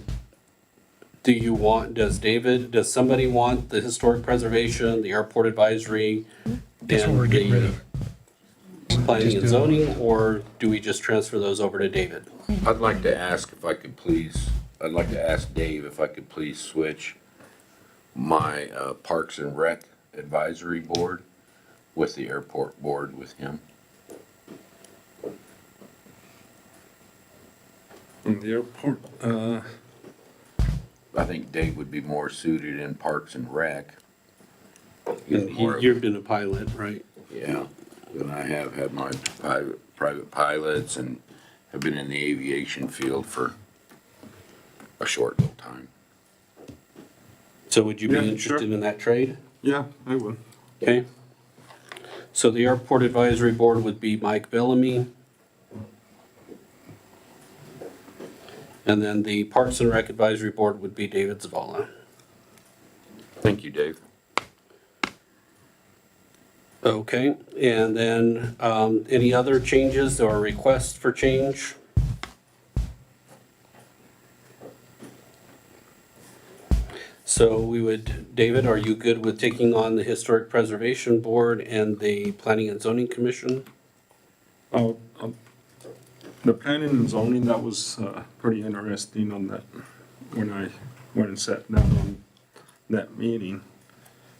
Speaker 1: somebody want the historic preservation, the airport advisory,
Speaker 12: That's what
Speaker 1: and
Speaker 12: we're getting rid
Speaker 1: the
Speaker 12: of.
Speaker 1: planning and zoning, or do we just transfer those over to David?
Speaker 9: I'd like to ask Dave if I could please switch my Parks and Rec Advisory Board with the airport board with him.
Speaker 3: In the airport,
Speaker 9: I think Dave would be more suited in Parks and Rec.
Speaker 1: And you've been a pilot, right?
Speaker 9: Yeah, and I have had my private pilots and have been in the aviation field for a short little time.
Speaker 1: So would you be
Speaker 3: Yeah,
Speaker 1: interested
Speaker 3: sure.
Speaker 1: in that trade?
Speaker 3: yeah, I would.
Speaker 1: Okay. So the airport advisory board would be Mike Bellamy. And then the Parks and Rec advisory board would be David Zavala.
Speaker 9: Thank you, Dave.
Speaker 1: Okay, and then any other changes or requests for change? So we would, David, are you good with taking on the Historic Preservation Board and the Planning and Zoning Commission?
Speaker 3: The planning and zoning, that was pretty interesting on that, when I went and sat down on that meeting.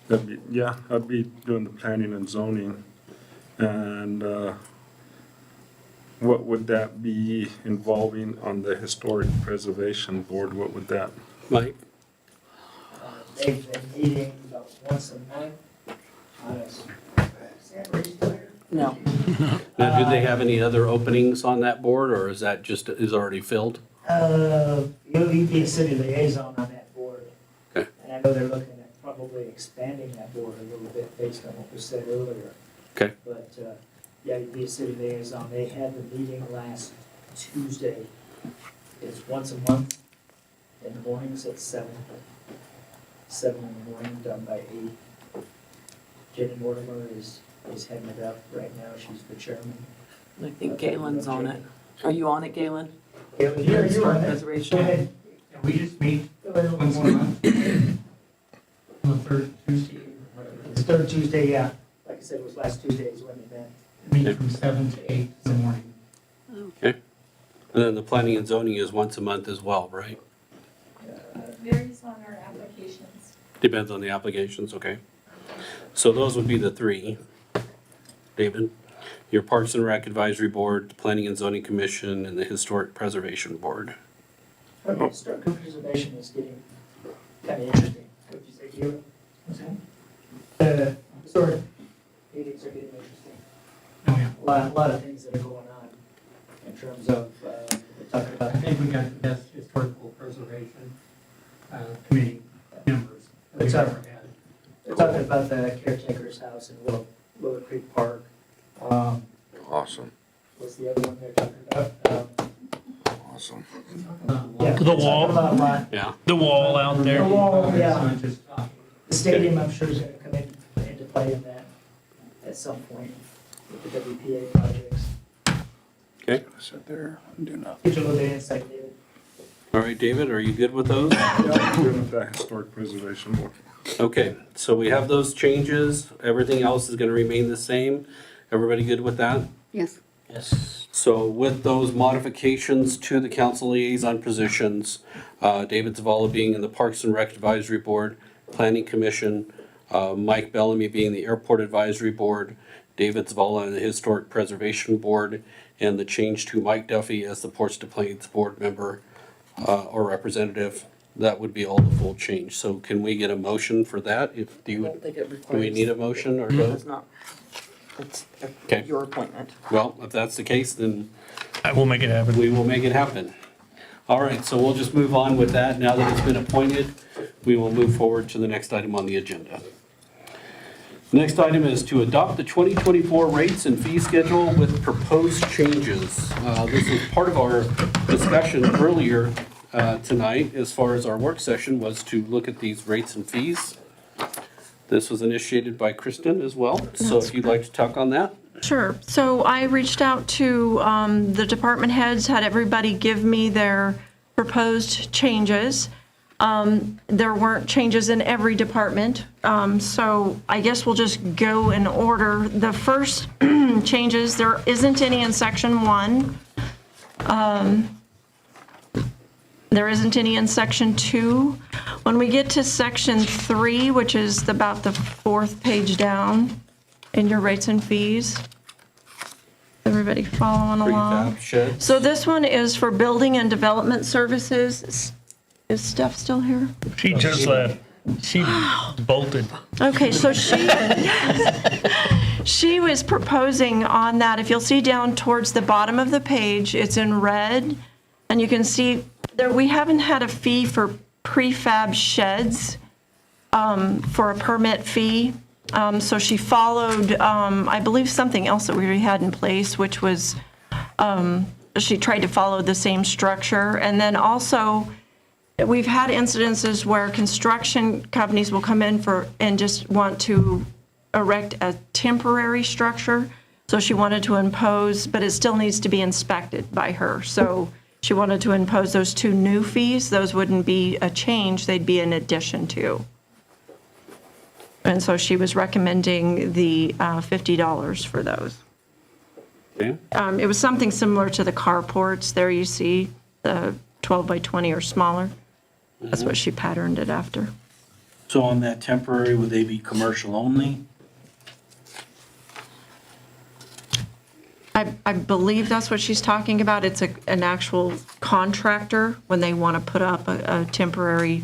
Speaker 3: I'd be doing the planning and zoning. And what would that be involving on the historic preservation board? What would that?
Speaker 1: Mike?
Speaker 15: They've been meeting about once a month. Is that where he's there?
Speaker 4: No.
Speaker 1: Now, do they have any other openings on that board, or is that just, is already filled?
Speaker 15: You'll be a city liaison on that board.
Speaker 1: Okay.
Speaker 15: And I know they're looking at probably expanding that board a little bit based on what was said earlier.
Speaker 1: Okay.
Speaker 15: But, yeah, you'd be a city liaison. They had the meeting last Tuesday. It's once a month in the mornings at 7 in the morning, done by 8. Jenny Mortimer is heading it up right now. She's the chairman.
Speaker 4: I think Galen's on it. Are you on it, Galen?
Speaker 15: Yeah, you're on it.
Speaker 4: Preservation?
Speaker 15: Go ahead.
Speaker 16: And we just meet once a month on the third Tuesday.
Speaker 15: It's third Tuesday, yeah. Like I said, it was last Tuesday is when they met.
Speaker 16: Meet from 7 to 8 in the morning.
Speaker 1: Okay. And then the Planning and Zoning is once a month as well, right?
Speaker 11: Varies on our applications.
Speaker 1: Depends on the applications, okay. So those would be the three. David, your Parks and Rec Advisory Board, the Planning and Zoning Commission, and the Historic Preservation Board.
Speaker 15: Okay, historic preservation is getting kind of interesting. What did you say, Galen?
Speaker 16: What's that?
Speaker 15: Historic meetings are getting interesting.
Speaker 16: Oh, yeah.
Speaker 15: A lot of things that are going on in terms of, we're talking about.
Speaker 16: I think we got the best historical preservation committee members that we've ever had.
Speaker 15: They're talking about the caretaker's house in Willow Creek Park.
Speaker 9: Awesome,
Speaker 15: What's the other one they're talking about?
Speaker 9: awesome.
Speaker 15: Yeah,
Speaker 12: The
Speaker 15: they're
Speaker 12: wall.
Speaker 15: talking about a lot.
Speaker 1: Yeah.
Speaker 12: The wall out there.
Speaker 15: The wall, yeah.
Speaker 16: Just talking.
Speaker 15: The stadium, I'm sure, is gonna come into play in that at some point with the WPA projects.
Speaker 1: Okay.
Speaker 5: Sit there and do nothing.
Speaker 15: Get you a little bit of insight, David.
Speaker 1: All right, David, are you good with those?
Speaker 3: Doing the historic preservation board.
Speaker 1: Okay, so we have those changes. Everything else is going to remain the same. Everybody good with that?
Speaker 8: Yes.
Speaker 1: Yes. So with those modifications to the council liaison positions, David Zavala being in the Parks and Rec Advisory Board, Planning Commission, Mike Bellamy being the Airport Advisory Board, David Zavala in the Historic Preservation Board, and the change to Mike Duffy as the Ports to Plains Board member or representative, that would be all the full change. So can we get a motion for that?
Speaker 4: I don't think it
Speaker 1: Do
Speaker 4: requires.
Speaker 1: we need a motion or
Speaker 4: It's
Speaker 1: no?
Speaker 4: not. It's
Speaker 1: Okay.
Speaker 4: your appointment.
Speaker 1: Well, if that's the case, then
Speaker 12: I will make it happen.
Speaker 1: we will make it happen. All right, so we'll just move on with that. Now that it's been appointed, we will move forward to the next item on the agenda. Next item is to adopt the 2024 rates and fee schedule with proposed changes. This was part of our discussion earlier tonight, as far as our work session, was to look at these rates and fees. This was initiated by Kristen as well, so if you'd like to talk on that.
Speaker 6: Sure. So I reached out to the department heads, had everybody give me their proposed changes. There weren't changes in every department, so I guess we'll just go in order. The first changes, there isn't any in section 1. There isn't any in section 2. When we get to section 3, which is about the 4th page down in your rates and fees, everybody following along?
Speaker 1: Prefab sheds.
Speaker 6: So this one is for building and development services. Is Steph still here?
Speaker 12: She just left. She bolted.
Speaker 6: Okay, so she was proposing on that, if you'll see down towards the bottom of the page, it's in red, and you can see there, we haven't had a fee for prefab sheds for a permit fee. So she followed, I believe, something else that we already had in place, which was, she tried to follow the same structure. And then also, we've had incidences where construction companies will come in and just want to erect a temporary structure. So she wanted to impose, but it still needs to be inspected by her. So she wanted to impose those 2 new fees. Those wouldn't be a change, they'd be an addition to. And so she was recommending the $50 for those.
Speaker 1: Okay.
Speaker 6: It was something similar to the carports. There you see the 12 by 20 or smaller. That's what she patterned it after.
Speaker 17: So on that temporary, would they be commercial only?
Speaker 6: I believe that's what she's talking about. It's an actual contractor when they want to put up a temporary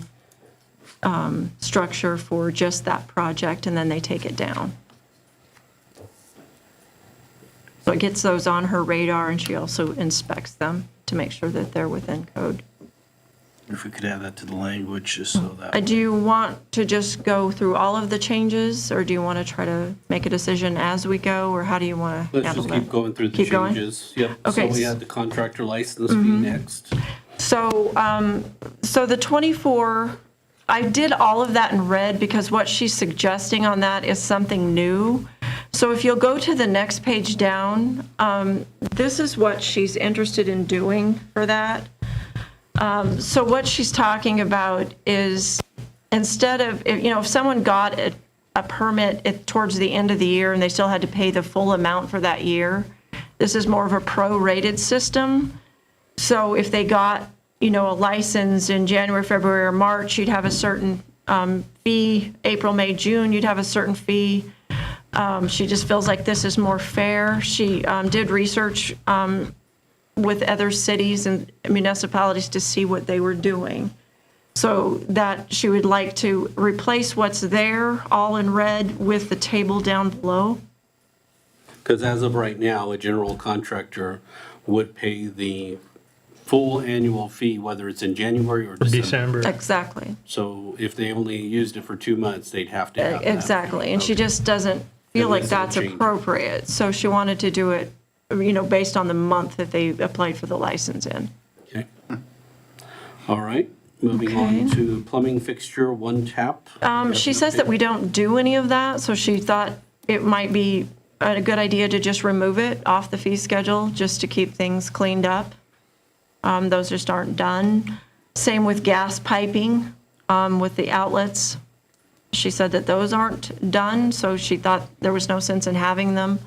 Speaker 6: structure for just that project, and then they take it down. So it gets those on her radar, and she also inspects them to make sure that they're within code.
Speaker 17: If we could add that to the language, just so that.
Speaker 6: Do you want to just go through all of the changes, or do you want to try to make a decision as we go, or how do you want to
Speaker 1: Let's
Speaker 6: handle
Speaker 1: just
Speaker 6: that?
Speaker 1: keep going through the
Speaker 6: Keep going?
Speaker 1: changes. Yep.
Speaker 6: Okay.
Speaker 1: So we had the contractor license fee next.
Speaker 6: So, so the 24, I did all of that in red because what she's suggesting on that is something new. So if you'll go to the next page down, this is what she's interested in doing for that. So what she's talking about is instead of, if someone got a permit towards the end of the year and they still had to pay the full amount for that year, this is more of a prorated system. So if they got, a license in January, February, or March, you'd have a certain fee. April, May, June, you'd have a certain fee. She just feels like this is more fair. She did research with other cities and municipalities to see what they were doing. So that she would like to replace what's there, all in red, with the table down below.
Speaker 1: Because as of right now, a general contractor would pay the full annual fee, whether it's in January or December.
Speaker 6: Exactly.
Speaker 1: So if they only used it for 2 months, they'd have to have that.
Speaker 6: Exactly. And she just doesn't feel like that's appropriate. So she wanted to do it, based on the month that they applied for the license in.
Speaker 1: Okay. All right. Moving on to plumbing fixture, one tap.
Speaker 6: She says that we don't do any of that, so she thought it might be a good idea to just remove it off the fee schedule, just to keep things cleaned up. Those just aren't done. Same with gas piping, with the outlets. She said that those aren't done, so she thought there was no sense in having them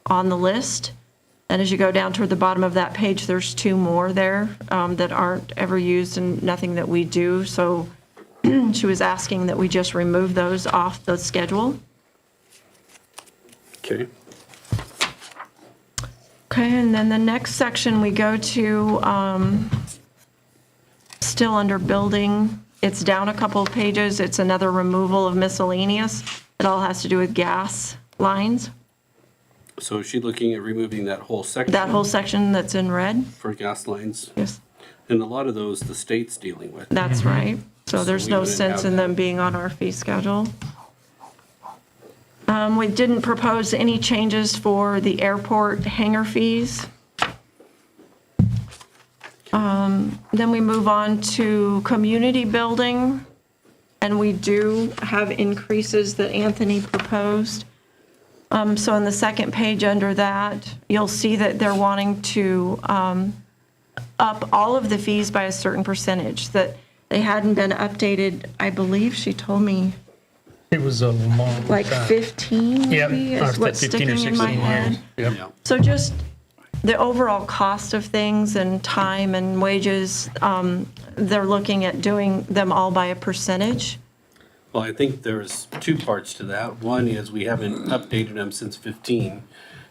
Speaker 6: on the list. And as you go down toward the bottom of that page, there's 2 more there that aren't ever used and nothing that we do. So she was asking that we just remove those off the schedule.
Speaker 1: Okay.
Speaker 6: Okay, and then the next section we go to, still under building, it's down a couple of pages. It's another removal of miscellaneous. It all has to do with gas lines.
Speaker 1: So is she looking at removing that whole section?
Speaker 6: That whole section that's in red?
Speaker 1: For gas lines?
Speaker 6: Yes.
Speaker 1: And a lot of those, the state's dealing with.
Speaker 6: That's right. So there's
Speaker 1: we
Speaker 6: no
Speaker 1: wouldn't
Speaker 6: sense
Speaker 1: have
Speaker 6: in
Speaker 1: that.
Speaker 6: them being on our fee schedule. We didn't propose any changes for the airport hangar fees. Then we move on to community building, and we do have increases that Anthony proposed. So on the second page under that, you'll see that they're wanting to up all of the fees by a certain percentage, that they hadn't been updated, I believe she told me,
Speaker 12: It was a long
Speaker 6: like
Speaker 12: time.
Speaker 6: 15
Speaker 12: Yep,
Speaker 6: maybe
Speaker 12: I
Speaker 6: is
Speaker 12: was
Speaker 6: what's
Speaker 12: 15 or
Speaker 6: sticking in my
Speaker 12: 16
Speaker 6: head.
Speaker 12: years. Yep.
Speaker 6: So just the overall cost of things and time and wages, they're looking at doing them all by a percentage.
Speaker 1: Well, I think there's two parts to that. One is we haven't updated them since 15.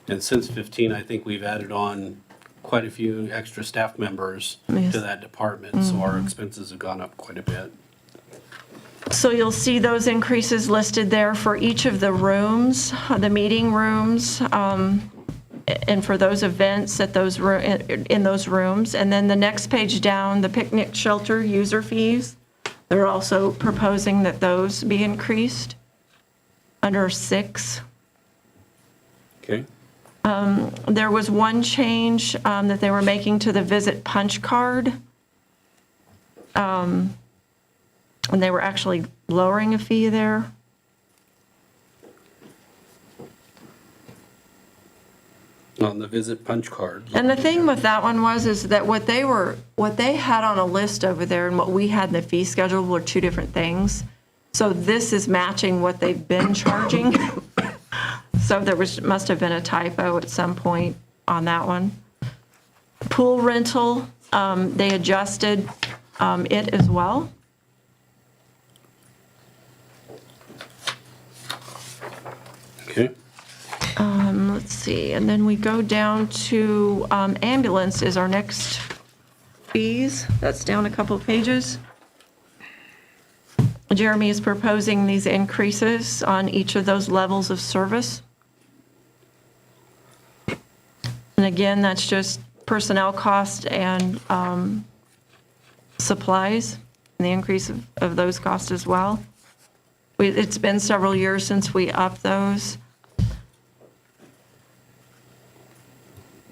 Speaker 1: And since 15, I think we've added on quite a few extra staff members
Speaker 6: Yes.
Speaker 1: to that department. So our expenses have gone up quite a bit.
Speaker 6: So you'll see those increases listed there for each of the rooms, the meeting rooms, and for those events at those, in those rooms. And then the next page down, the picnic shelter user fees, they're also proposing that those be increased under 6.
Speaker 1: Okay?
Speaker 6: There was one change that they were making to the visit punch card. And they were actually lowering a fee there.
Speaker 1: On the visit punch card.
Speaker 6: And the thing with that one is that what they had on a list over there and what we had in the fee schedule were two different things. So this is matching what they've been charging. So must have been a typo at some point on that one. Pool rental, they adjusted it as well.
Speaker 1: Okay?
Speaker 6: Let's see, and then we go down to ambulance is our next fees. That's down a couple of pages. Jeremy is proposing these increases on each of those levels of service. And again, that's just personnel cost and supplies, and the increase of those costs as well. It's been several years since we upped those.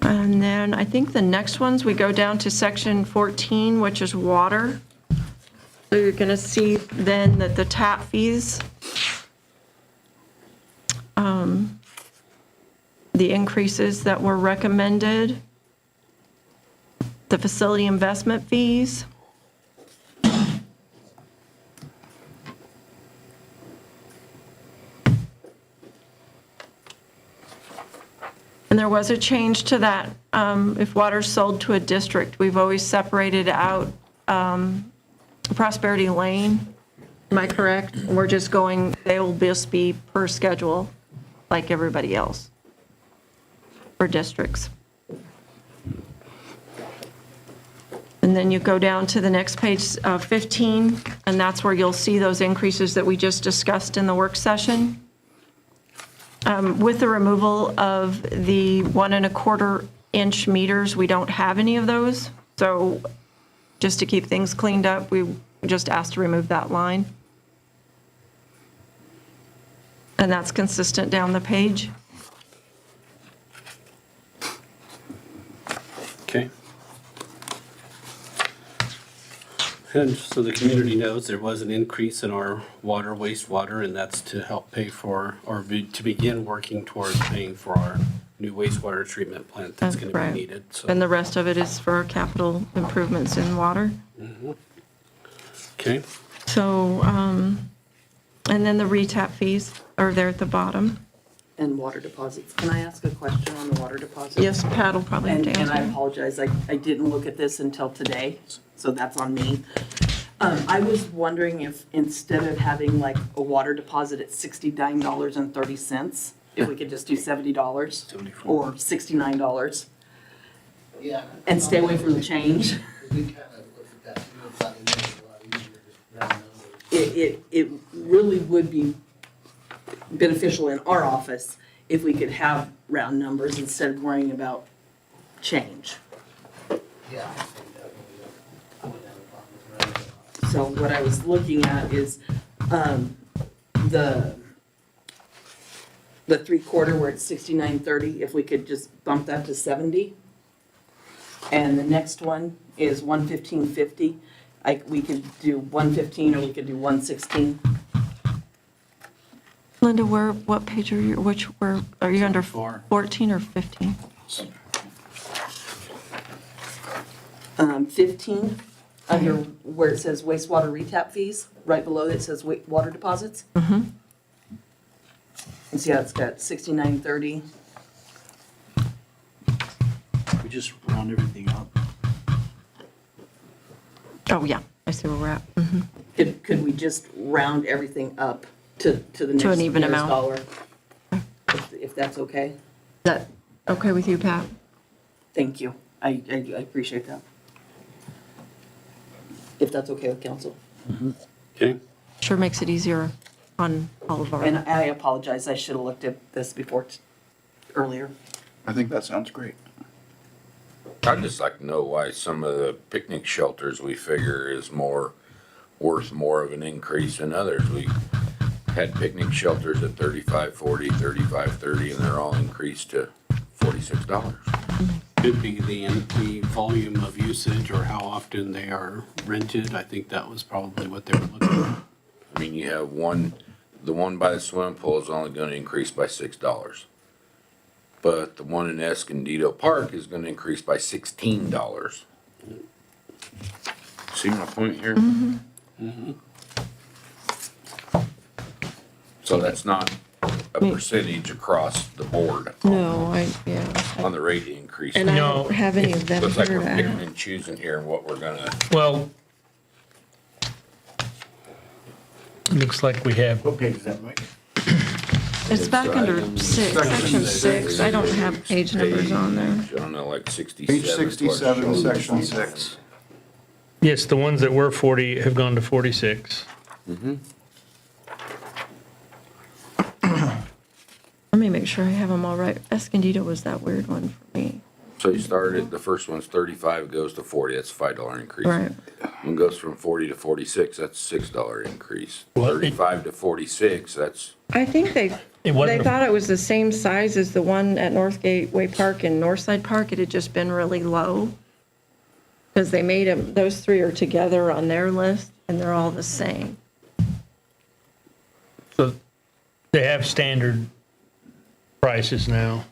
Speaker 6: And then I think the next ones, we go down to section 14, which is water. So you're going to see then that the tap fees, the increases that were recommended, the facility investment fees, and there was a change to that. If water's sold to a district, we've always separated out Prosperity Lane. Am I correct? We're just going, they will just be per schedule like everybody else for districts. And then you go down to the next page, 15, and that's where you'll see those increases that we just discussed in the work session. With the removal of the 1 1/4 inch meters, we don't have any of those. So just to keep things cleaned up, we just asked to remove that line. And that's consistent down the page.
Speaker 1: Okay. And just so the community knows, there was an increase in our water, wastewater, and that's to help pay for, or to begin working towards paying for our new wastewater treatment plant that's going to be
Speaker 6: Right.
Speaker 1: needed. So,
Speaker 6: And the rest of it is for capital improvements in water.
Speaker 1: okay,
Speaker 6: So, and then the retap fees are there at the bottom.
Speaker 4: And water deposits. Can I ask a question on the water deposits?
Speaker 6: Yes, Pat will probably have to
Speaker 4: And I
Speaker 6: answer.
Speaker 4: apologize, I didn't look at this until today, so that's on me. I was wondering if instead of having like a water deposit at $69.30, if we could just do $70 or $69
Speaker 10: Yeah.
Speaker 4: and stay away from the change.
Speaker 10: We kind of looked at that, too, and thought it made it a lot easier, just round numbers.
Speaker 4: It really would be beneficial in our office if we could have round numbers instead of worrying about change.
Speaker 10: Yeah. I wouldn't have a problem with rounding it.
Speaker 4: So what I was looking at is the 3/4 where it's 69.30, if we could just bump that to 70. And the next one is 115.50. We could do 115 or we could do 116.
Speaker 6: Linda, what page are you, are you under 14 or 15?
Speaker 4: 15, under where it says wastewater retap fees, right below it says water deposits.
Speaker 6: Mm-hmm.
Speaker 4: And see how it's got 6930.
Speaker 17: We just round everything up.
Speaker 6: Oh, yeah, I see where we're at. Mhm.
Speaker 4: Could we just round everything up to the next
Speaker 6: To an even
Speaker 4: nearest
Speaker 6: amount.
Speaker 4: dollar? If that's okay?
Speaker 6: Is that okay with you, Pat?
Speaker 4: Thank you. I appreciate that. If that's okay with council.
Speaker 1: Okay.
Speaker 6: Sure makes it easier on all of our.
Speaker 4: And I apologize, I should have looked at this before earlier.
Speaker 5: I think that sounds great.
Speaker 9: I'd just like to know why some of the picnic shelters we figure is worth more of an increase than others. We had picnic shelters at $35.40, $35.30, and they're all increased to $46.
Speaker 1: Could be the volume of usage or how often they are rented. I think that was probably what they were looking at.
Speaker 9: I mean, you have the one by the swimming pool is only gonna increase by $6. But the one in Escondido Park is gonna increase by $16. See my point here? So that's not a percentage across the board
Speaker 6: No, yeah.
Speaker 9: on the rate increase.
Speaker 6: And I
Speaker 12: No.
Speaker 6: don't have any of them
Speaker 9: Looks like
Speaker 6: here
Speaker 9: we're
Speaker 6: to
Speaker 9: picking
Speaker 6: add.
Speaker 9: and choosing here what we're gonna,
Speaker 12: Well, it looks like we have,
Speaker 7: What page is that, Mike?
Speaker 6: It's back under section 6. I don't have page numbers on there.
Speaker 9: I don't know, like 67.
Speaker 5: Page 67, section 6.
Speaker 12: yes, the ones that were 40 have gone to 46.
Speaker 6: Let me make sure I have them all right. Escondido was that weird one for me.
Speaker 9: So you started, the first one's 35, goes to 40, that's a $5 increase.
Speaker 6: Right.
Speaker 9: One goes from 40 to 46, that's a $6 increase.
Speaker 12: Well,
Speaker 9: 35 to 46, that's,
Speaker 6: I think they
Speaker 12: wasn't a-
Speaker 6: thought it was the same size as the one at North Gateway Park and Northside Park. It had just been really low. Because they made them, those three are together on their list and they're all the same.
Speaker 12: So they have standard prices now.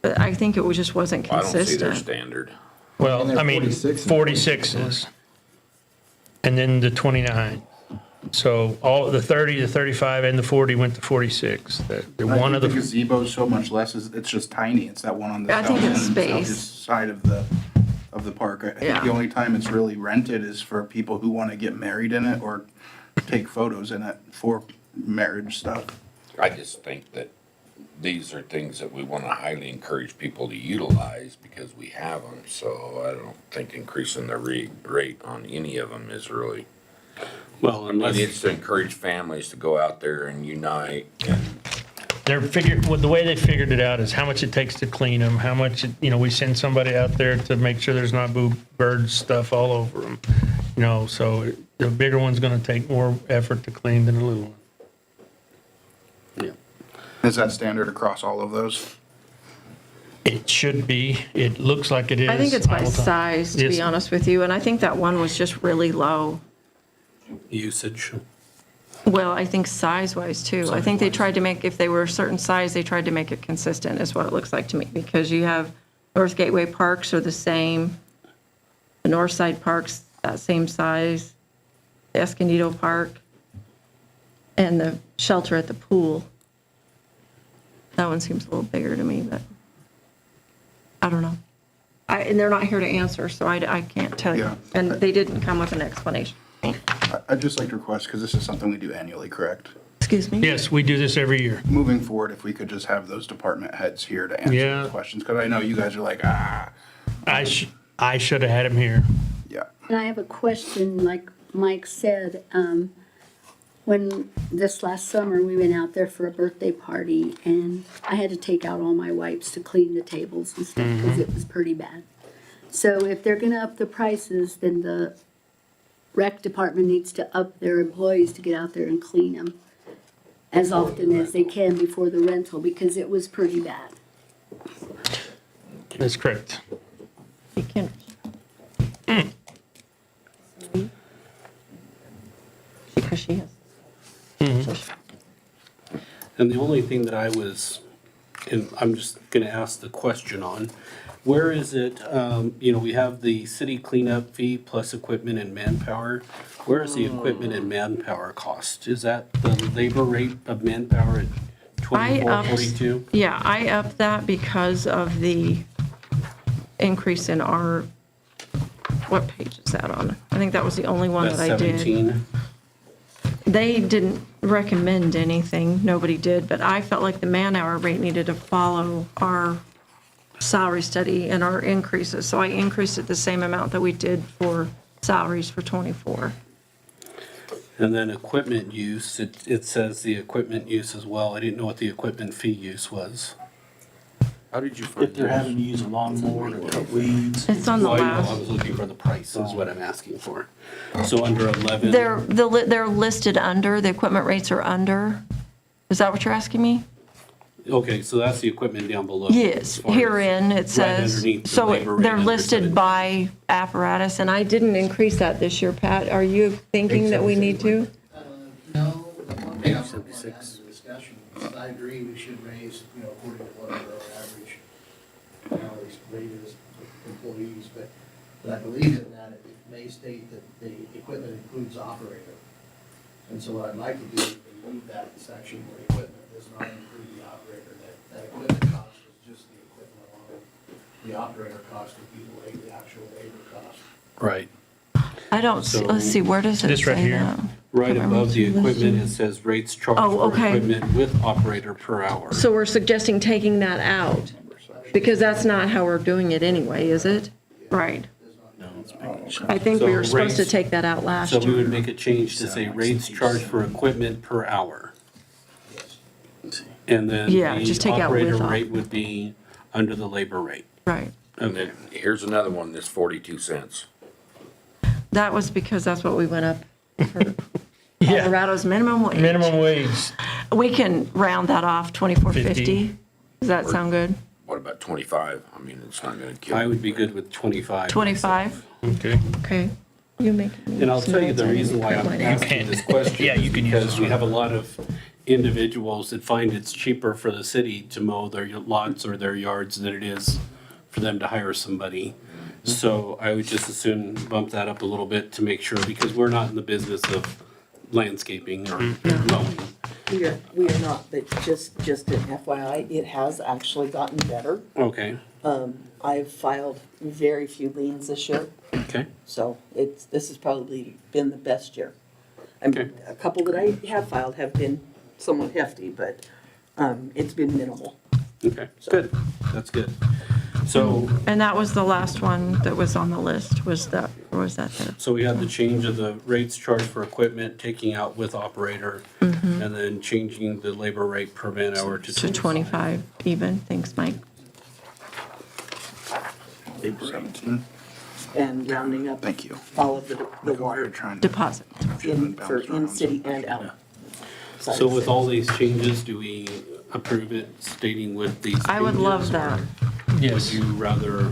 Speaker 6: But I think it just wasn't
Speaker 9: I don't see their
Speaker 6: consistent.
Speaker 9: standard.
Speaker 12: Well, I mean, 46s. And then the 29. So all the 30, the 35, and the 40 went to 46. The
Speaker 5: I
Speaker 12: one
Speaker 5: think
Speaker 12: of
Speaker 5: the
Speaker 12: the,
Speaker 5: gazebo's so much less, it's just tiny. It's that one on the
Speaker 6: I think it's space.
Speaker 5: southeast side of the park. I think
Speaker 6: Yeah.
Speaker 5: the only time it's really rented is for people who want to get married in it or take photos in it for marriage stuff.
Speaker 9: I just think that these are things that we want to highly encourage people to utilize because we have them. So I don't think increasing the rate on any of them is really,
Speaker 1: Well, unless.
Speaker 9: it's to encourage families to go out there and unite and
Speaker 12: well, the way they figured it out is how much it takes to clean them, how much, we send somebody out there to make sure there's not bird stuff all over them. So the bigger one's gonna take more effort to clean than the little one.
Speaker 5: Is that standard across all of those?
Speaker 12: It should be. It looks like it is.
Speaker 6: I think it's by
Speaker 12: all the time.
Speaker 6: size, to be
Speaker 12: Yes.
Speaker 6: honest with you. And I think that one was just really low.
Speaker 1: Usage.
Speaker 6: Well, I think size-wise too. I think they tried to make, if they were a certain size, they tried to make it consistent, is what it looks like to me. Because you have North Gateway Parks are the same, the North Side Parks, that same size, the Escondido Park, and the shelter at the pool. That one seems a little bigger to me, but I don't know. And they're not here to answer, so I can't tell you.
Speaker 5: Yeah.
Speaker 6: And they didn't come with an explanation.
Speaker 5: I'd just like to request, because this is something we do annually, correct?
Speaker 6: Excuse me?
Speaker 12: Yes, we do this every year.
Speaker 5: Moving forward, if we could just have those department heads here to answer
Speaker 12: Yeah.
Speaker 5: those questions, because I know you guys are like,
Speaker 12: I should have had him here.
Speaker 5: yeah.
Speaker 8: And I have a question, like Mike said, when this last summer, we went out there for a birthday party, and I had to take out all my wipes to clean the tables and stuff, because it was pretty bad. So if they're gonna up the prices, then the rec department needs to up their employees to get out there and clean them as often as they can before the rental, because it was pretty bad.
Speaker 12: That's correct.
Speaker 6: You can. Because she has.
Speaker 1: And the only thing that and I'm just gonna ask the question on, where is it, we have the city cleanup fee plus equipment and manpower. Where is the equipment and manpower cost? Is that the labor rate of manpower at $24.42?
Speaker 6: Yeah, I upped that because of the increase in our, what page is that on? I think that was the only one
Speaker 1: That's
Speaker 6: that I did.
Speaker 1: 17.
Speaker 6: They didn't recommend anything, nobody did, but I felt like the man-hour rate needed to follow our salary study and our increases, so I increased it the same amount that we did for salaries for '24.
Speaker 1: And then equipment use, it says the equipment use as well. I didn't know what the equipment fee use was.
Speaker 9: How did you find
Speaker 17: If they're
Speaker 9: that?
Speaker 17: having to use a lawnmower to cut weeds.
Speaker 6: It's on the
Speaker 1: Well, I know, I
Speaker 6: last.
Speaker 1: was looking for the price, is what I'm asking for. So under 11.
Speaker 6: They're listed under, the equipment rates are under. Is that what you're asking me?
Speaker 1: Okay, so that's the equipment down below.
Speaker 6: Yes,
Speaker 1: as far as
Speaker 6: herein it
Speaker 1: right
Speaker 6: says,
Speaker 1: underneath the
Speaker 6: so
Speaker 1: labor rate
Speaker 6: they're
Speaker 1: under
Speaker 6: listed
Speaker 1: 17.
Speaker 6: by apparatus, and I didn't increase that this year, Pat. Are you thinking that we need to?
Speaker 10: No, the one thing I want to add to the discussion is I agree we should raise, according to whatever our average hourly rate is with employees, but I believe in that it may state that the equipment includes operator. And so what I'd like to do is remove that section where equipment does not include the operator, that equipment cost is just the equipment alone. The operator cost would be the actual labor cost.
Speaker 1: Right.
Speaker 6: I don't, see.
Speaker 1: So-
Speaker 6: Let's see, where does it
Speaker 12: This right
Speaker 6: say
Speaker 12: here?
Speaker 6: that?
Speaker 1: Right
Speaker 6: Can't
Speaker 1: above the
Speaker 6: remember.
Speaker 1: equipment, it says rates charged
Speaker 6: Oh,
Speaker 1: for
Speaker 6: okay.
Speaker 1: equipment with operator per hour.
Speaker 6: So we're suggesting taking that out, because that's not how we're doing it anyway, is it? Right. I think we
Speaker 1: So
Speaker 6: were supposed to
Speaker 1: rates-
Speaker 6: take that out last
Speaker 1: So we
Speaker 6: year.
Speaker 1: would make a change to say rates charged for equipment per hour. And then
Speaker 6: Yeah, just take
Speaker 1: the
Speaker 6: out
Speaker 1: operator
Speaker 6: with op.
Speaker 1: rate would be under the labor rate.
Speaker 6: Right.
Speaker 9: And then here's another one, this 42 cents.
Speaker 6: That was because that's what we went up for Colorado's minimum wage.
Speaker 12: Minimum wage.
Speaker 6: We can round that off, 24.50.
Speaker 12: 50.
Speaker 6: Does that sound good?
Speaker 9: What about 25? I mean, it's not gonna kill.
Speaker 1: I would be good with 25.
Speaker 6: 25?
Speaker 12: Okay.
Speaker 6: Okay. You make me
Speaker 1: And I'll
Speaker 6: some
Speaker 1: tell you
Speaker 6: notes.
Speaker 1: the
Speaker 6: I didn't
Speaker 1: reason why
Speaker 6: put
Speaker 1: I'm
Speaker 6: mine in.
Speaker 1: asking this question.
Speaker 12: Yeah, you can use
Speaker 1: Because
Speaker 12: this
Speaker 1: we
Speaker 12: one.
Speaker 1: have a lot of individuals that find it's cheaper for the city to mow their lots or their yards than it is for them to hire somebody. So I would just as soon bump that up a little bit to make sure, because we're not in the business of landscaping or mowing.
Speaker 4: We are not, but just an FYI, it has actually gotten better.
Speaker 1: Okay,
Speaker 4: I've filed very few liens this year,
Speaker 1: okay,
Speaker 4: so this has probably been the best year.
Speaker 1: Okay.
Speaker 4: A couple that I have filed have been somewhat hefty, but it's been minimal.
Speaker 1: okay, good, that's good. So,
Speaker 6: And that was the last one that was on the list, was that, or was that the?
Speaker 1: so we had the change of the rates charged for equipment, taking out with operator, and then changing the labor rate per man hour to
Speaker 6: To 25 even, thanks, Mike.
Speaker 5: 17.
Speaker 4: And rounding up
Speaker 5: Thank you.
Speaker 4: all of the water
Speaker 6: Deposit.
Speaker 4: for in-city and out.
Speaker 1: So with all these changes, do we approve it stating with these changes?
Speaker 6: I would love that.
Speaker 12: Yes.
Speaker 1: Would you rather,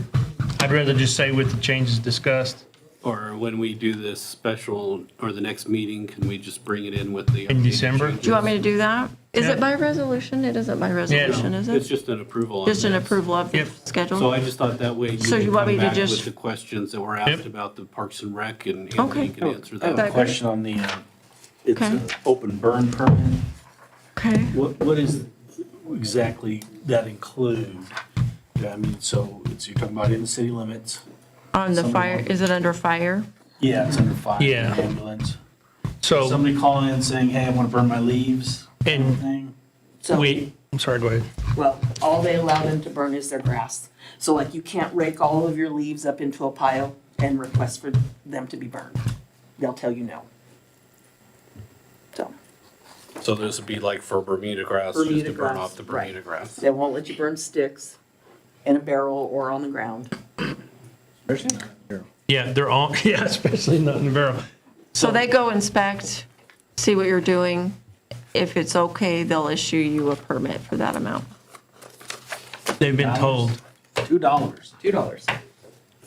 Speaker 12: I'd rather just say with the changes discussed
Speaker 1: or when we do this special, or the next meeting, can we just bring it in with the?
Speaker 12: In
Speaker 1: updated
Speaker 12: December?
Speaker 1: changes?
Speaker 6: Do you want me to do that? Is
Speaker 12: Yeah.
Speaker 6: it by resolution? It isn't by resolution, is
Speaker 1: It's
Speaker 6: it?
Speaker 1: just an approval on
Speaker 6: Just an
Speaker 1: this.
Speaker 6: approval of the
Speaker 12: Yep.
Speaker 1: So
Speaker 6: schedule?
Speaker 1: I just thought that way you
Speaker 6: So you
Speaker 1: could
Speaker 6: want
Speaker 1: come
Speaker 6: me to
Speaker 1: back
Speaker 6: just-
Speaker 1: with the questions that were
Speaker 12: Yep.
Speaker 1: asked about the Parks and Rec, and
Speaker 6: Okay.
Speaker 1: Anthony can answer
Speaker 17: I have
Speaker 1: that.
Speaker 17: a question on the, it's
Speaker 6: Okay.
Speaker 17: an open burn permit.
Speaker 6: Okay.
Speaker 17: What is exactly that include? I mean, so you're talking about in the city limits?
Speaker 6: On the
Speaker 17: Somebody
Speaker 6: fire,
Speaker 17: want-
Speaker 6: is it under fire?
Speaker 17: Yeah, it's under fire,
Speaker 12: Yeah.
Speaker 17: ambulance.
Speaker 12: So,
Speaker 17: Somebody calling in saying, hey, I want to burn my leaves, kind of
Speaker 12: and
Speaker 17: thing?
Speaker 4: So,
Speaker 12: I'm sorry, go ahead.
Speaker 4: well, all they allow them to burn is their grass. So like you can't rake all of your leaves up into a pile and request for them to be burned. They'll tell you no. So
Speaker 1: So this would be like for Bermuda grass, just
Speaker 4: Bermuda
Speaker 1: to burn
Speaker 4: grass,
Speaker 1: off the
Speaker 4: right.
Speaker 1: Bermuda grass.
Speaker 4: they won't let you burn sticks in a barrel or on the ground.
Speaker 12: Yeah, they're all, yeah, especially not in the barrel.
Speaker 6: So they go inspect, see what you're doing. If it's okay, they'll issue you a permit for that amount.
Speaker 12: They've been told.
Speaker 17: $2.
Speaker 4: $2.